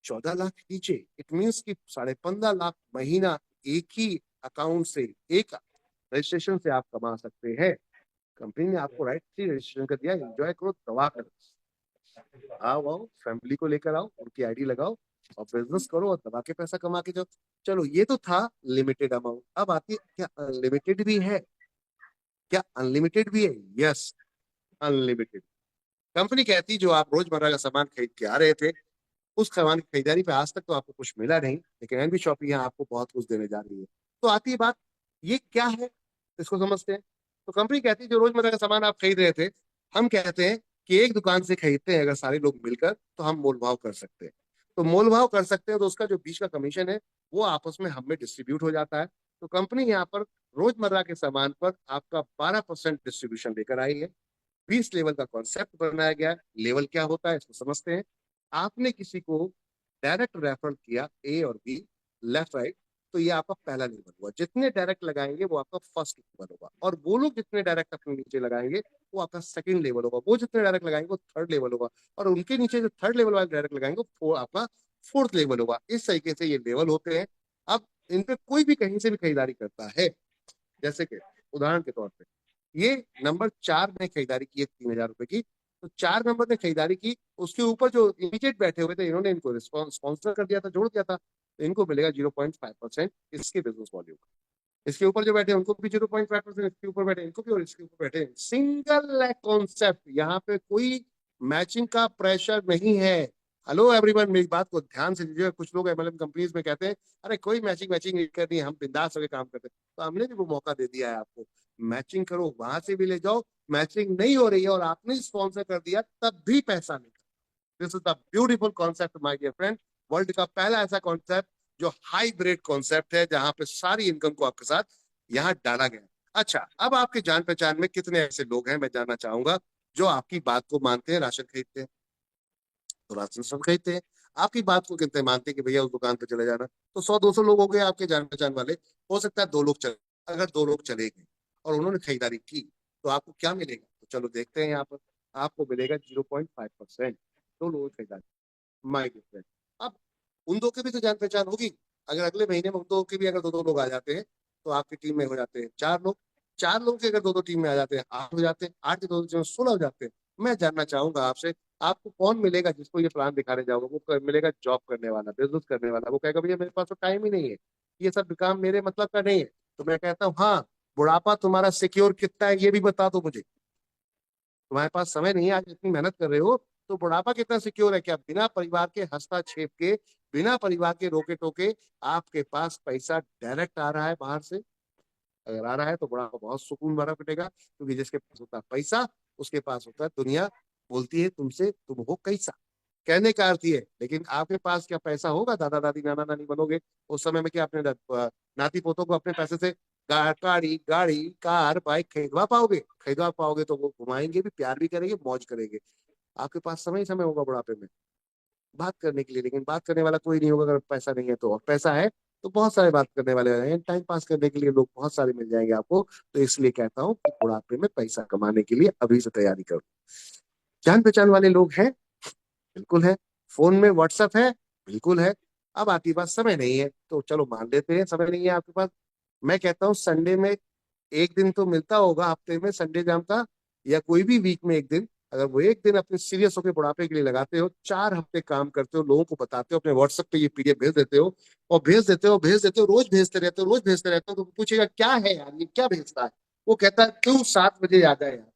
14 लाख नीचे, इट मीन्स की 15.5 लाख महीना एक ही अकाउंट से, एक रजिस्ट्रेशन से आप कमा सकते हैं। कंपनी ने आपको राइट फ्री रजिस्ट्रेशन कर दिया, एंजॉय करो, दवा करो। आओ आओ, फैमिली को लेकर आओ, उनकी आईडी लगाओ और बिजनेस करो और दबा के पैसा कमा के जाओ। चलो, ये तो था लिमिटेड अमाउंट। अब आती है क्या अनलिमिटेड भी है? क्या अनलिमिटेड भी है? Yes, unlimited. कंपनी कहती जो आप रोजमर्रा का सामान खरीद के आ रहे थे, उस सामान की खरीदारी पे आज तक तो आपको कुछ मिला नहीं, लेकिन एनबी शॉपी यहाँ आपको बहुत कुछ देने जा रही है। तो आती है बात, ये क्या है, इसको समझते हैं। तो कंपनी कहती है जो रोजमर्रा का सामान आप खरीद रहे थे, हम कहते हैं कि एक दुकान से खरीदते हैं अगर सारे लोग मिलकर, तो हम मोल भाव कर सकते हैं। तो मोल भाव कर सकते हैं तो उसका जो बीच का कमीशन है वो आपस में हमें डिस्ट्रीब्यूट हो जाता है। तो कंपनी यहाँ पर रोजमर्रा के सामान पर आपका 12% डिस्ट्रीब्यूशन लेकर आई है। 20 लेवल का कॉन्सेप्ट बनाया गया है। लेवल क्या होता है इसको समझते हैं। आपने किसी को डायरेक्ट रेफर किया, ए और बी, लेफ्ट राइट, तो ये आपका पहला लेवल हुआ। जितने डायरेक्ट लगाएंगे वो आपका फर्स्ट लेवल होगा, और वो लोग जितने डायरेक्ट अपने नीचे लगाएंगे वो आपका सेकंड लेवल होगा। वो जितने डायरेक्ट लगाएंगे वो थर्ड लेवल होगा, और उनके नीचे जो थर्ड लेवल वाले डायरेक्ट लगाएंगे वो आपका फोर्थ लेवल होगा। इस तरीके से ये लेवल होते हैं। अब इन पे कोई भी कहीं से भी खरीदारी करता है, जैसे कि उदाहरण के तौर पे ये नंबर 4 ने खरीदारी की है 3,000 रुपए की, तो 4 नंबर ने खरीदारी की, उसके ऊपर जो इमीडिएट बैठे हुए थे इन्होंने इनको स्पॉन्सर कर दिया था, जोड़ दिया था, तो इनको मिलेगा 0.5% इसके बिजनेस वॉल्यूम। इसके ऊपर जो बैठे उनको भी 0.5%, इसके ऊपर बैठे इनको भी, और इसके ऊपर बैठे। सिंगल कॉन्सेप्ट, यहाँ पे कोई मैचिंग का प्रेशर नहीं है। हेलो एवरीवन, मेरी बात को ध्यान से लीजिए। कुछ लोग एमएलएम कंपनीज में कहते हैं अरे कोई मैचिंग मैचिंग नहीं करनी, हम बिंदास होकर काम करते हैं। तो हमने भी वो मौका दे दिया है आपको, मैचिंग करो, वहां से भी ले जाओ। मैचिंग नहीं हो रही है और आपने स्पॉन्सर कर दिया तब भी पैसा नहीं। This is the beautiful concept my dear friend. World का पहला ऐसा कॉन्सेप्ट जो हाइब्रिड कॉन्सेप्ट है, जहां पे सारी इनकम को आपके साथ यहाँ डाला गया। अच्छा, अब आपके जान पहचान में कितने ऐसे लोग हैं मैं जानना चाहूंगा जो आपकी बात को मानते हैं, राशन खरीदते हैं तो राशन सब खरीदते हैं। आपकी बात को कितने मानते हैं कि भैया उस दुकान पे चले जाना? तो 100-200 लोग हो गए आपके जान पहचान वाले। हो सकता है 2 लोग चले। अगर 2 लोग चले गए और उन्होंने खरीदारी की तो आपको क्या मिलेगा? तो चलो देखते हैं। यहाँ पर आपको मिलेगा 0.5%। 2 लोगों की खरीदारी, माय डियर फ्रेंड। अब उन दो की भी तो जान पहचान होगी। अगर अगले महीने में उन दो के भी अगर 2-2 लोग आ जाते हैं तो आपकी टीम में हो जाते हैं 4 लोग। 4 लोग के अगर 2-2 टीम में आ जाते हैं 8 हो जाते हैं। 8 के 2 16 हो जाते हैं। मैं जानना चाहूंगा आपसे, आपको कौन मिलेगा जिसको ये प्लान दिखाने जाओगे? वो मिलेगा जॉब करने वाला, बिजनेस करने वाला। वो कहेगा भैया मेरे पास तो टाइम ही नहीं है, ये सब काम मेरे मतलब का नहीं है। तो मैं कहता हूँ हाँ, बुढ़ापा तुम्हारा सिक्योर कितना है ये भी बता दो मुझे। तुम्हारे पास समय नहीं है, आज इतनी मेहनत कर रहे हो, तो बुढ़ापा कितना सिक्योर है? क्या बिना परिवार के हस्तक्षेप के, बिना परिवार के रोके टोके आपके पास पैसा डायरेक्ट आ रहा है बाहर से? अगर आ रहा है तो बुढ़ापा बहुत सुकून भरा कटेगा, क्योंकि जिसके पास होता है पैसा उसके पास होता है दुनिया। बोलती है तुमसे तुम हो कैसा, कहने का अर्थ ये है। लेकिन आपके पास क्या पैसा होगा? दादा दादी नाना नानी बनोगे उस समय में, क्या अपने नाती पोतों को अपने पैसे से गाड़ी गाड़ी कार बाइक खरीदवा पाओगे? खरीदवा पाओगे तो वो घुमाएंगे भी, प्यार भी करेंगे, मौज करेंगे। आपके पास समय ही समय होगा बुढ़ापे में बात करने के लिए, लेकिन बात करने वाला कोई नहीं होगा अगर पैसा नहीं है तो। और पैसा है तो बहुत सारे बात करने वाले हैं, टाइम पास करने के लिए लोग बहुत सारे मिल जाएंगे आपको। तो इसलिए कहता हूँ कि बुढ़ापे में पैसा कमाने के लिए अभी से तैयारी करो। जान पहचान वाले लोग हैं? बिल्कुल है। फोन में व्हाट्सएप है? बिल्कुल है। अब आती बात समय नहीं है, तो चलो मान लेते हैं समय नहीं है आपके पास। मैं कहता हूँ संडे में एक दिन तो मिलता होगा हफ्ते में संडे जाम का, या कोई भी वीक में एक दिन। अगर वो एक दिन अपने सीरियस होकर बुढ़ापे के लिए लगाते हो, 4 हफ्ते काम करते हो, लोगों को बताते हो, अपने व्हाट्सएप पे ये पीडीएफ भेज देते हो और भेज देते हो, रोज भेजते रहते हो, रोज भेजते रहते हो, तो पूछेगा क्या है यार, ये क्या भेजता है? वो कहता है तू 7 बजे आ जाए यार,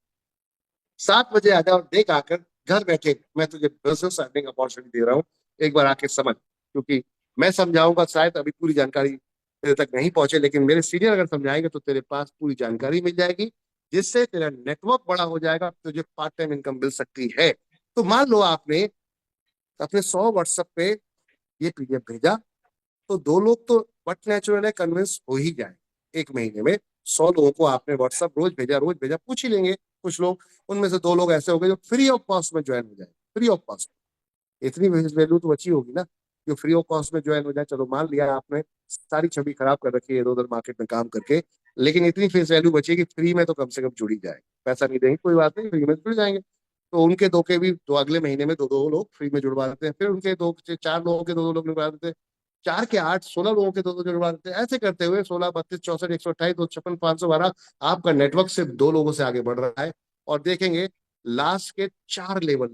7 बजे आ जाओ, देख आकर घर बैठे मैं तुझे बिजनेस अर्निंग अपॉर्चुनिटी दे रहा हूँ, एक बार आके समझ। क्योंकि मैं समझाऊंगा शायद अभी पूरी जानकारी तेरे तक नहीं पहुंचे, लेकिन मेरे सीनियर अगर समझाएंगे तो तेरे पास पूरी जानकारी मिल जाएगी, जिससे तेरा नेटवर्क बड़ा हो जाएगा, तुझे पार्ट टाइम इनकम मिल सकती है। तो मान लो आपने अपने 100 व्हाट्सएप पे ये पीडीएफ भेजा, तो 2 लोग तो बट नेचुरल है कन्विंस हो ही जाए। एक महीने में 100 लोगों को आपने व्हाट्सएप रोज भेजा, पूछ ही लेंगे कुछ लोग, उनमें से 2 लोग ऐसे हो गए जो फ्री ऑफ कॉस्ट में ज्वाइन हो जाए। फ्री ऑफ कॉस्ट, इतनी वैल्यू तो अच्छी होगी ना, जो फ्री ऑफ कॉस्ट में ज्वाइन हो जाए। चलो मान लिया आपने सारी छवि खराब कर रखी है इधर उधर मार्केट में काम करके, लेकिन इतनी फेस वैल्यू बची कि फ्री में तो कम से कम जुड़ ही जाए। पैसा नहीं देंगे कोई बात नहीं, फ्री में जुड़ जाएंगे। तो उनके दो के भी दो, अगले महीने में 2-2 लोग फ्री में जुड़वा देते हैं, फिर उनके 4 लोगों के 2-2 लोग जुड़वा देते हैं, 4 के 8, 16 लोगों के 2-2 जुड़वा देते हैं। ऐसे करते हुए 16, 32, 64, 128, 256, 512, आपका नेटवर्क सिर्फ 2 लोगों से आगे बढ़ रहा है। और देखेंगे लास्ट के 4 लेवल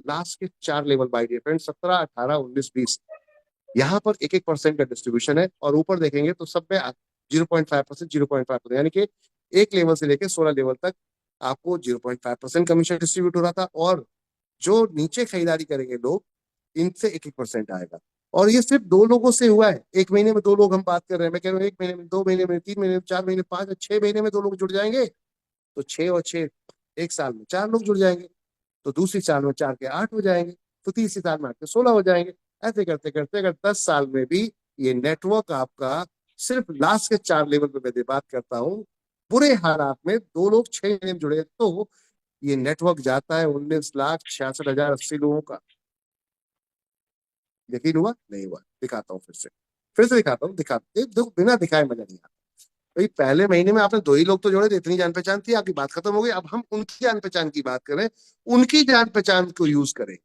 बाय डिफरेंट 17, 18, 19, 20, यहाँ पर 1-1% का डिस्ट्रीब्यूशन है। और ऊपर देखेंगे तो सब में 0.5%, 0.5%, यानी कि 1 लेवल से लेकर 16 लेवल तक आपको 0.5% कमीशन डिस्ट्रीब्यूट हो रहा था। और जो नीचे खरीदारी करेंगे लोग, इनसे 1-1% आएगा। और ये सिर्फ 2 लोगों से हुआ है। एक महीने में 2 लोग हम बात कर रहे हैं, मैं कह रहा हूँ 1 महीने में, 2 महीने में, 3 महीने में, 4 महीने, 5 6 महीने में 2 लोग जुड़ जाएंगे। तो 6 और 6, एक साल में 4 लोग जुड़ जाएंगे। तो दूसरी साल में 4 के 8 हो जाएंगे, तो तीसरी साल में 8 के 16 हो जाएंगे। ऐसे करते करते अगर 10 साल में भी ये नेटवर्क आपका सिर्फ लास्ट के 4 लेवल पे मैं बात करता हूँ, बुरे हालात में 2 लोग 6 महीने में जुड़े, तो ये नेटवर्क जाता है 19,66,080 लोगों का। यकीन हुआ? नहीं हुआ? दिखाता हूँ फिर से दिखाता हूँ। देखो, बिना दिखाए मजा नहीं आता भाई। पहले महीने में आपने 2 ही लोग तो जोड़े थे, इतनी जान पहचान थी, आपकी बात खत्म हो गई। अब हम उनकी जान पहचान की बात करें, उनकी जान पहचान को यूज करें।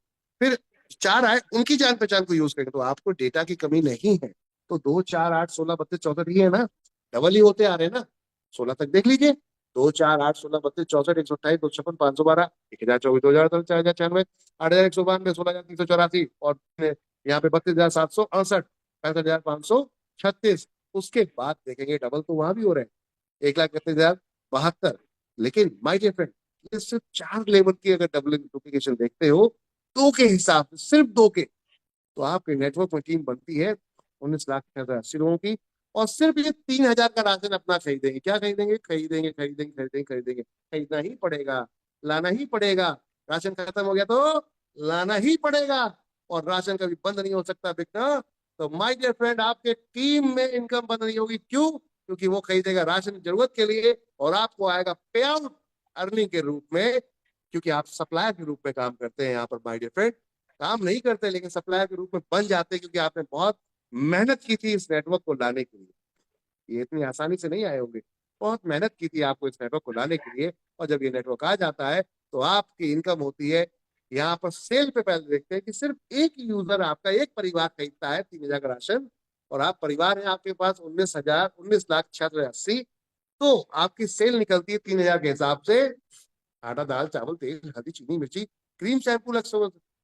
फिर 4 आए, उनकी जान पहचान को यूज करें, तो आपको डेटा की कमी नहीं है। तो 2, 4, 8, 16, 32, 64 ही है ना, डबल ही होते आ रहे हैं ना। 16 तक देख लीजिए, 2, 4, 8, 16, 32, 64, 128, 256, 512, 1024, 2048, 4096, 8192, 16,384, और यहाँ पे 32,768, 65,536। उसके बाद देखेंगे डबल तो वहां भी हो रहे हैं, 1,31,072। लेकिन माय डियर फ्रेंड, ये सिर्फ 4 लेवल की अगर डबल डुप्लीकेशन देखते हो, 2 के हिसाब से, सिर्फ 2 के, तो आपके नेटवर्क में टीम बनती है 19,80,000 लोगों की। और सिर्फ ये 3,000 का राशन अपना खरीदेंगे। क्या खरीदेंगे? खरीदेंगे, खरीदेंगे, खरीदेंगे, खरीदेंगे, खरीदना ही पड़ेगा, लाना ही पड़ेगा। राशन खत्म हो गया तो लाना ही पड़ेगा, और राशन कभी बंद नहीं हो सकता बिकना। तो माय डियर फ्रेंड, आपके टीम में इनकम बंद नहीं होगी। क्यों? क्योंकि वो खरीदेगा राशन की जरूरत के लिए, और आपको आएगा पे आउट अर्निंग के रूप में, क्योंकि आप सप्लायर के रूप में काम करते हैं यहाँ पर। माय डियर फ्रेंड, काम नहीं करते लेकिन सप्लायर के रूप में बन जाते हैं, क्योंकि आपने बहुत मेहनत की थी इस नेटवर्क को लाने के लिए। ये इतनी आसानी से नहीं आए होंगे, बहुत मेहनत की थी आपको इस नेटवर्क को लाने के लिए। और जब ये नेटवर्क आ जाता है तो आपकी इनकम होती है। यहाँ पर सेल पे पहले देखते हैं कि सिर्फ एक यूजर, आपका एक परिवार खरीदता है 3,000 का राशन, और आप परिवार है आपके पास 19,66,080, तो आपकी सेल निकलती है 3,000 के हिसाब से। आटा, दाल, चावल, तेल, हल्दी, चीनी, मिर्ची, क्रीम, शैम्पू, लक्स,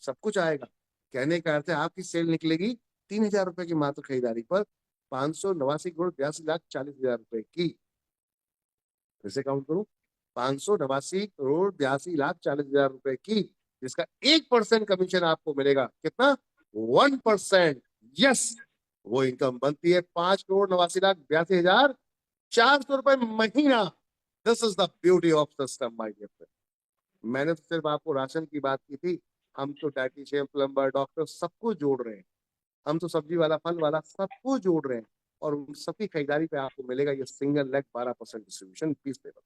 सब कुछ आएगा। कहने का अर्थ है आपकी सेल निकलेगी 3,000 रुपए की मात्र खरीदारी पर 589,82,40,40,000 रुपए की। फिर से काउंट करूं, 589,82,40,40,000 रुपए की, जिसका 1% कमीशन आपको मिलेगा। कितना? 1%। यस, वो इनकम बनती है 5,89,82,40,400 रुपए महीना। This is the beauty of system my dear friend. मैंने तो सिर्फ आपको राशन की बात की थी, हम तो डाइटिशियन, प्लम्बर, डॉक्टर सबको जोड़ रहे हैं। हम तो सब्जी वाला, फल वाला सबको जोड़ रहे हैं, और उन सबकी खरीदारी पे आपको मिलेगा ये सिंगल लेग 12% डिस्ट्रीब्यूशन 20 लेवल।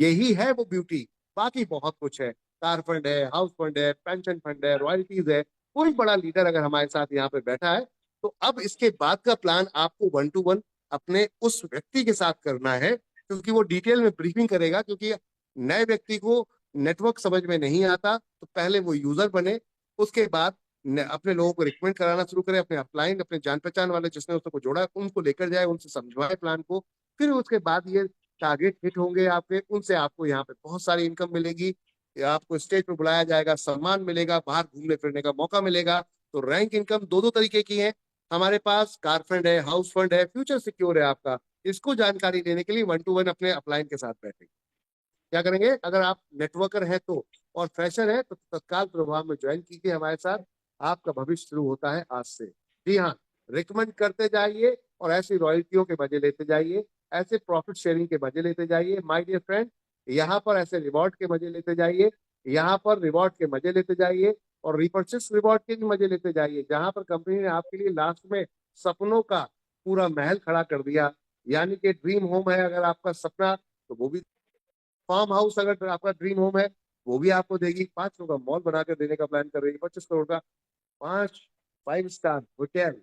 यही है वो ब्यूटी। बाकी बहुत कुछ है, कार फंड है, हाउस फंड है, पेंशन फंड है, रॉयल्टीज है। कोई बड़ा लीडर अगर हमारे साथ यहाँ पे बैठा है, तो अब इसके बाद का प्लान आपको 1-to-1 अपने उस व्यक्ति के साथ करना है, क्योंकि वो डिटेल में ब्रीफिंग करेगा। क्योंकि नए व्यक्ति को नेटवर्क समझ में नहीं आता, तो पहले वो यूजर बने, उसके बाद अपने लोगों को रिकमेंड कराना शुरू करे, अपने अपलाइन, अपने जान पहचान वाले जिसने उसको जोड़ा है, उनको लेकर जाए, उनसे समझवाए प्लान को, फिर उसके बाद ये टारगेट हिट होंगे आपके, उनसे आपको यहाँ पे बहुत सारी इनकम मिलेगी, या आपको स्टेज पे बुलाया जाएगा, सम्मान मिलेगा, बाहर घूमने फिरने का मौका मिलेगा। तो रैंक इनकम दो दो तरीके की है हमारे पास, कार फंड है, हाउस फंड है, फ्यूचर सिक्योर है आपका। इसको जानकारी लेने के लिए 1-to-1 अपने अपलाइन के साथ बैठेंगे। क्या करेंगे, अगर आप नेटवर्कर हैं तो, और फ्रेशर है तो तत्काल प्रभाव में ज्वाइन कीजिए हमारे साथ। आपका भविष्य शुरू होता है आज से। जी हाँ, रिकमेंड करते जाइए और ऐसी रॉयल्टियों के मजे लेते जाइए, ऐसे प्रॉफिट शेयरिंग के मजे लेते जाइए माय डियर फ्रेंड। यहाँ पर ऐसे रिवॉर्ड के मजे लेते जाइए, यहाँ पर रिवॉर्ड के मजे लेते जाइए, और रिपर्चेस रिवॉर्ड के भी मजे लेते जाइए, जहां पर कंपनी ने आपके लिए लास्ट में सपनों का पूरा महल खड़ा कर दिया। यानी कि ड्रीम होम है अगर आपका सपना, तो वो भी, फार्म हाउस अगर आपका ड्रीम होम है वो भी आपको देगी। 5 करोड़ का मॉल बनाकर देने का प्लान कर रही है, 25 करोड़ का 5 5 स्टार होटल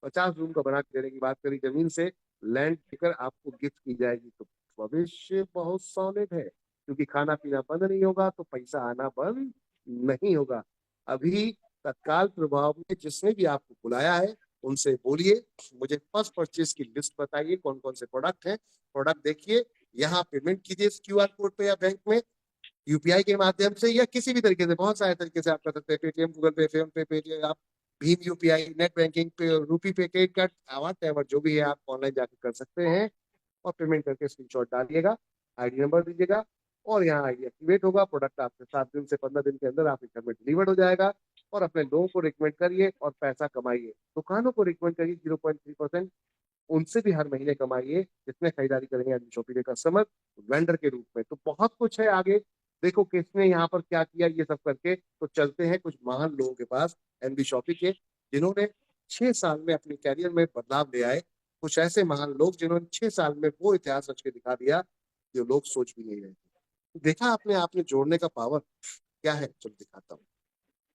50 रूम का बना के देने की बात करी, जमीन से लैंड लेकर आपको गिफ्ट की जाएगी। तो भविष्य बहुत सॉलिड है, क्योंकि खाना पीना बंद नहीं होगा तो पैसा आना बंद नहीं होगा। अभी तत्काल प्रभाव में जिसने भी आपको बुलाया है उनसे बोलिए, मुझे फर्स्ट परचेज की लिस्ट बताइए, कौन कौन से प्रोडक्ट हैं। प्रोडक्ट देखिए, यहाँ पेमेंट कीजिए इस क्यूआर कोड पे या बैंक में, यूपीआई के माध्यम से या किसी भी तरीके से, बहुत सारे तरीके से आप कर सकते हैं, पेटीएम, गूगल पे, फोन पे, पेटीएम, आप भीम यूपीआई, नेट बैंकिंग पे, रूपी पे, क्रेडिट कार्ड, वट एवर जो भी है आप ऑनलाइन जाकर कर सकते हैं। और पेमेंट करके स्क्रीनशॉट डालिएगा, आईडी नंबर दीजिएगा, और यहाँ आईडी एक्टिवेट होगा। प्रोडक्ट आपके 7 दिन से 15 दिन के अंदर आपके घर में डिलीवर्ड हो जाएगा। और अपने लोगों को रिकमेंड करिए और पैसा कमाइए। दुकानों को रिकमेंड करिए 0.3%, उनसे भी हर महीने कमाइए, जितने खरीदारी करेंगे शॉपिंग के कस्टमर, वेंडर के रूप में। तो बहुत कुछ है आगे, देखो किसने यहाँ पर क्या किया ये सब करके। तो चलते हैं कुछ महान लोगों के पास एनबी शॉपिंग के, जिन्होंने 6 साल में अपने कैरियर में बदलाव ले आए। कुछ ऐसे महान लोग जिन्होंने 6 साल में वो इतिहास रच के दिखा दिया जो लोग सोच भी नहीं रहे थे। देखा आपने, आपने जोड़ने का पावर क्या है, चलो दिखाता हूँ।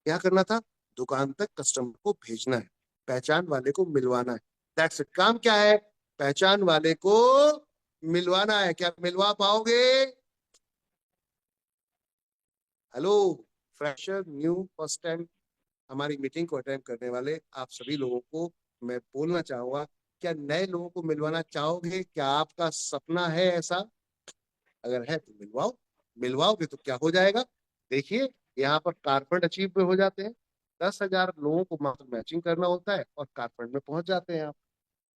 क्या करना था, दुकान तक कस्टमर को भेजना है, पहचान वाले को मिलवाना है। That's it. काम क्या है, पहचान वाले को मिलवाना है। क्या मिलवा पाओगे? Hello fresher, new, first time हमारी मीटिंग को अटेंड करने वाले आप सभी लोगों को मैं बोलना चाहूंगा, क्या नए लोगों को मिलवाना चाहोगे? क्या आपका सपना है ऐसा? अगर है तो मिलवाओ। मिलवाओगे तो क्या हो जाएगा, देखिए, यहाँ पर कारफंड अचीव में हो जाते हैं। 10,000 लोगों को मात्र मैचिंग करना होता है और कारफंड में पहुंच जाते हैं आप।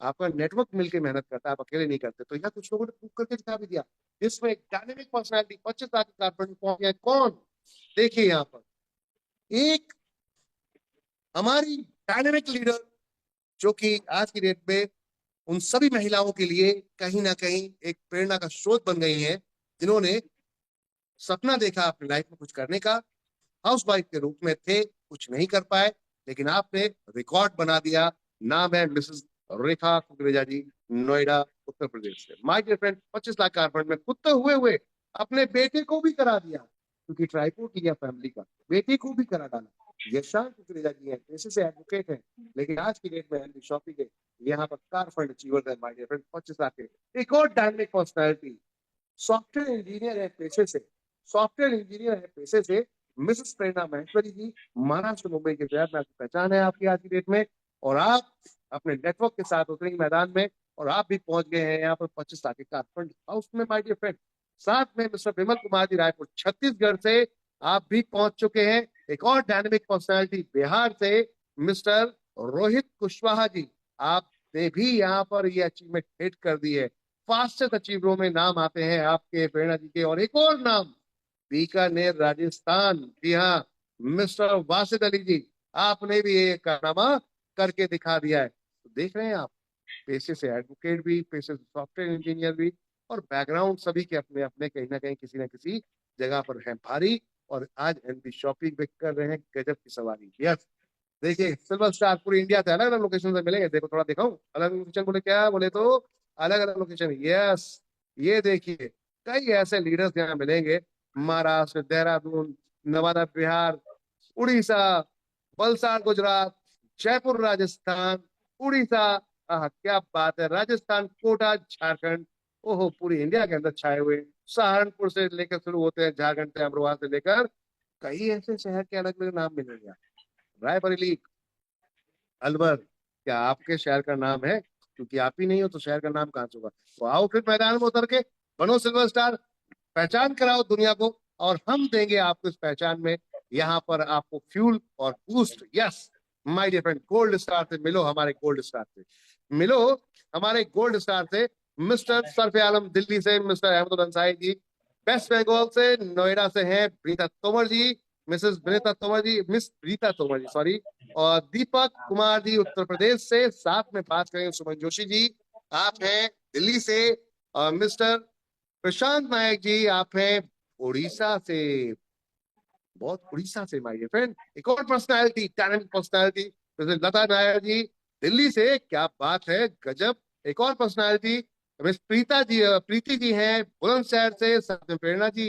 आपका नेटवर्क मिलकर मेहनत करता है, आप अकेले नहीं करते। तो यहाँ कुछ लोगों ने प्रूव करके दिखा भी दिया, जिसमें एक डायनेमिक पर्सनैलिटी 25 लाख के कारफंड में पहुंच गया। कौन? देखिए यहाँ पर एक हमारी डायनेमिक लीडर, जो कि आज की डेट में उन सभी महिलाओं के लिए कहीं ना कहीं एक प्रेरणा का स्रोत बन गई हैं, जिन्होंने सपना देखा अपनी लाइफ में कुछ करने का, हाउस वाइफ के रूप में थे, कुछ नहीं कर पाए, लेकिन आपने रिकॉर्ड बना दिया। नाम है मिसेस रेखा कुकरेजा जी, नोएडा उत्तर प्रदेश से। माय डियर फ्रेंड, 25 लाख कारफंड में खुद तो हुए हुए अपने बेटे को भी करा दिया, क्योंकि ट्राइपोर्ट लिया फैमिली का, बेटे को भी करा डाला। यशांक कुकरेजा जी हैं, पेशे से एडवोकेट हैं, लेकिन आज की डेट में एनबी शॉपिंग है यहाँ पर कारफंड अचीवर है। माय डियर फ्रेंड, 25 लाख के एक और डायनेमिक पर्सनैलिटी, सॉफ्टवेयर इंजीनियर है पेशे से, सॉफ्टवेयर इंजीनियर है पेशे से, मिसेस प्रेरणा महेश्वरी जी, महाराष्ट्र मुंबई के शहर में आपकी पहचान है आपकी आज की डेट में। और आप अपने नेटवर्क के साथ उतरेंगे मैदान में, और आप भी पहुंच गए हैं यहाँ पर 25 लाख के कारफंड हाउस में। माय डियर फ्रेंड, साथ में मिस्टर विमल कुमार जी रायपुर छत्तीसगढ़ से आप भी पहुंच चुके हैं। एक और डायनेमिक पर्सनैलिटी बिहार से मिस्टर रोहित कुशवाहा जी, आपने भी यहाँ पर ये अचीवमेंट हिट कर दी है। फास्टेस्ट अचीवरों में नाम आते हैं आपके, प्रेरणा जी के। और एक और नाम, बीकानेर राजस्थान, जी हाँ, मिस्टर वासिद अली जी, आपने भी ये कारनामा करके दिखा दिया है। तो देख रहे हैं आप, पेशे से एडवोकेट भी, पेशे से सॉफ्टवेयर इंजीनियर भी, और बैकग्राउंड सभी के अपने अपने कहीं ना कहीं किसी ना किसी जगह पर है भारी। और आज एनबी शॉपिंग पे कर रहे हैं गजब की सवारी। यस, देखिए सिल्वर स्टार पूरी इंडिया से अलग अलग लोकेशन से मिलेंगे। देखो थोड़ा दिखाऊं, अलग लोकेशन बोले क्या, बोले तो अलग अलग लोकेशन। यस, ये देखिए कई ऐसे लीडर्स यहाँ मिलेंगे, महाराष्ट्र, देहरादून, नवादा बिहार, उड़ीसा, वलसाड़ गुजरात, जयपुर राजस्थान, उड़ीसा, क्या बात है, राजस्थान, कोटा झारखंड, ओहो पूरी इंडिया के अंदर छाए हुए। सहारनपुर से लेकर शुरू होते हैं, झारखंड से, अमरोहा से लेकर कई ऐसे शहर के अलग अलग नाम मिलेंगे। रायबरेली, अलवर, क्या आपके शहर का नाम है? क्योंकि आप ही नहीं हो तो शहर का नाम कहाँ से होगा। तो आओ फिर मैदान में उतर के बनो सिल्वर स्टार, पहचान कराओ दुनिया को, और हम देंगे आपको इस पहचान में यहाँ पर आपको फ्यूल और boost. Yes my dear friend, gold star से मिलो, हमारे गोल्ड स्टार से मिलो, हमारे गोल्ड स्टार से। मिस्टर सरफे आलम दिल्ली से, मिस्टर अहमद अंसारी जी वेस्ट बंगाल से, नोएडा से हैं Preeta Tomar ji, Mrs Breeta Tomar ji, miss Preeta Tomar ji sorry, और दीपक कुमार जी उत्तर प्रदेश से। साथ में बात करें सुमन जोशी जी, आप हैं दिल्ली से, और मिस्टर प्रशांत नायक जी आप हैं उड़ीसा से, बहुत उड़ीसा से माय डियर फ्रेंड। एक और personality, talent personality, Lata Nair ji Delhi से, क्या बात है, गजब। एक और पर्सनालिटी मिस प्रीता जी, प्रीति जी हैं बुलंदशहर से। साथ में प्रेरणा जी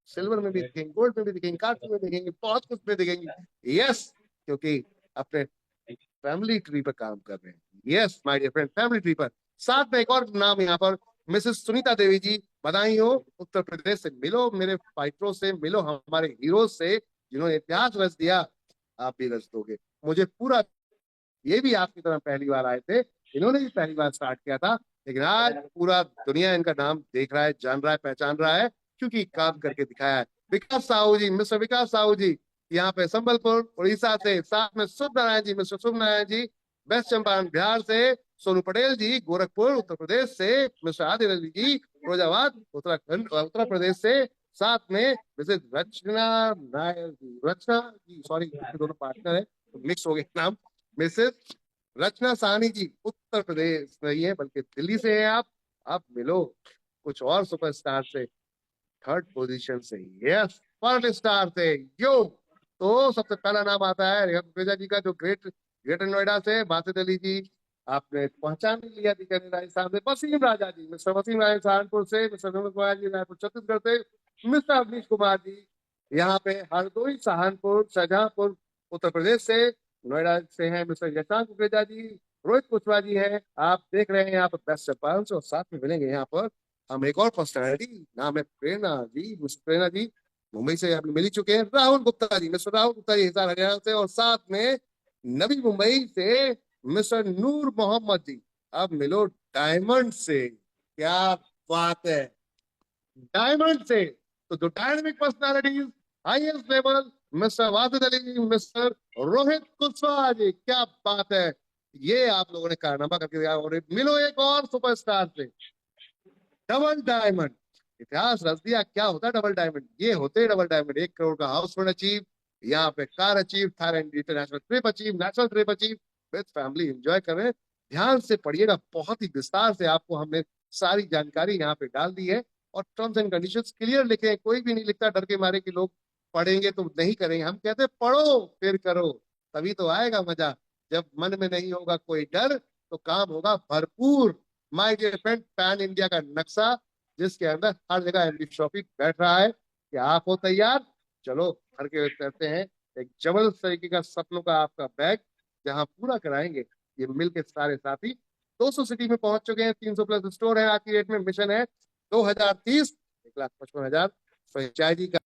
सिल्वर में भी दिखेंगे, गोल्ड में भी दिखेंगे, कार्ड में दिखेंगे, बहुत कुछ में दिखेंगे। यस, क्योंकि अपने फैमिली ट्री पर काम कर रहे हैं। Yes my dear friend, family tree पर। साथ में एक और नाम यहाँ पर मिसेस सुनीता देवी जी, बधाई हो, उत्तर प्रदेश से। मिलो मेरे फाइटरों से, मिलो हमारे हीरो से जिन्होंने इतिहास रच दिया, आप भी रच दोगे। मुझे पूरा, ये भी आपकी तरह पहली बार आए थे, इन्होंने भी पहली बार स्टार्ट किया था, लेकिन आज पूरा दुनिया इनका नाम देख रहा है, जान रहा है, पहचान रहा है, क्योंकि काम करके दिखाया है। विकास साहू जी, मिस्टर विकास साहू जी यहाँ पे संबलपुर उड़ीसा से। साथ में शुभ नारायण जी, मिस्टर शुभ नारायण जी वेस्ट चंपारण बिहार से। सोनू पटेल जी गोरखपुर उत्तर प्रदेश से। मिस्टर आदिल अली जी फिरोजाबाद उत्तराखंड उत्तर प्रदेश से। साथ में मिसेज रचना नायर जी, रचना जी सॉरी, दोनों पार्टनर है तो मिक्स हो गए नाम। मिसेज रचना साहनी जी उत्तर प्रदेश नहीं है बल्कि दिल्ली से हैं आप मिलो कुछ और सुपरस्टार से, थर्ड पोजीशन से। यस, फर्स्ट स्टार से। यो, तो सबसे पहला नाम आता है रेखा कुकरेजा जी का, जो ग्रेटर नोएडा से। बासित अली जी आपने पहचान ही लिया थी राजस्थान से। वसीम राजा जी, मिस्टर वसीम राजा सहारनपुर से। मिस्टर विनोद कुमार जी रायपुर छत्तीसगढ़ से। मिस्टर अवनीश कुमार जी यहाँ पे हरदोई सहारनपुर शाहजहांपुर उत्तर प्रदेश से। नोएडा से हैं मिस्टर यशकांत कुकरेजा जी। रोहित कुशवाहा जी हैं, आप देख रहे हैं यहाँ पर बेस्ट चंपारण से। और साथ में मिलेंगे यहाँ पर हम एक और पर्सनैलिटी, नाम है प्रेरणा जी। मिस्टर प्रेरणा जी मुंबई से आप मिल ही चुके हैं। राहुल गुप्ता जी, मिस्टर राहुल गुप्ता जी हिसार हरियाणा से। और साथ में नवी मुंबई से मिस्टर नूर मोहम्मद जी, अब मिलो डायमंड से। क्या बात है, डायमंड से। तो जो dynamic personalities, highest level, mister Wajid Ali, mister Rohit Kushwaha ji, क्या बात है, ये आप लोगों ने कारनामा करके दिया। और मिलो एक और सुपरस्टार से, डबल डायमंड। इतिहास रच दिया। क्या होता है डबल डायमंड? ये होते हैं डबल डायमंड। 1 करोड़ का हाउस होल्ड अचीव, यहाँ पे car achieve, Thailand international trip achieve, national trip achieve, with family enjoy कर रहे हैं। ध्यान से पढ़िएगा, बहुत ही विस्तार से आपको हमने सारी जानकारी यहाँ पे डाल दी है। और टर्म्स एंड कंडीशंस क्लियर लिखे हैं, कोई भी नहीं लिखता डर के मारे कि लोग पढ़ेंगे तो नहीं करेंगे। हम कहते हैं पढ़ो फिर करो, तभी तो आएगा मजा। जब मन में नहीं होगा कोई डर तो काम होगा भरपूर। My dear friend, pan India का नक्शा जिसके अंदर हर जगह एमडी शॉपिंग बैठ रहा है। कि आप हो तैयार? चलो भर के करते हैं एक जबरदस्त तरीके का सपनों का आपका बैग, जहां पूरा कराएंगे ये मिल के सारे साथी। 200 सिटी में पहुंच चुके हैं, 300 प्लस स्टोर है आज की डेट में। मिशन है 2030 1,55,000 फ्रेंचाइजी का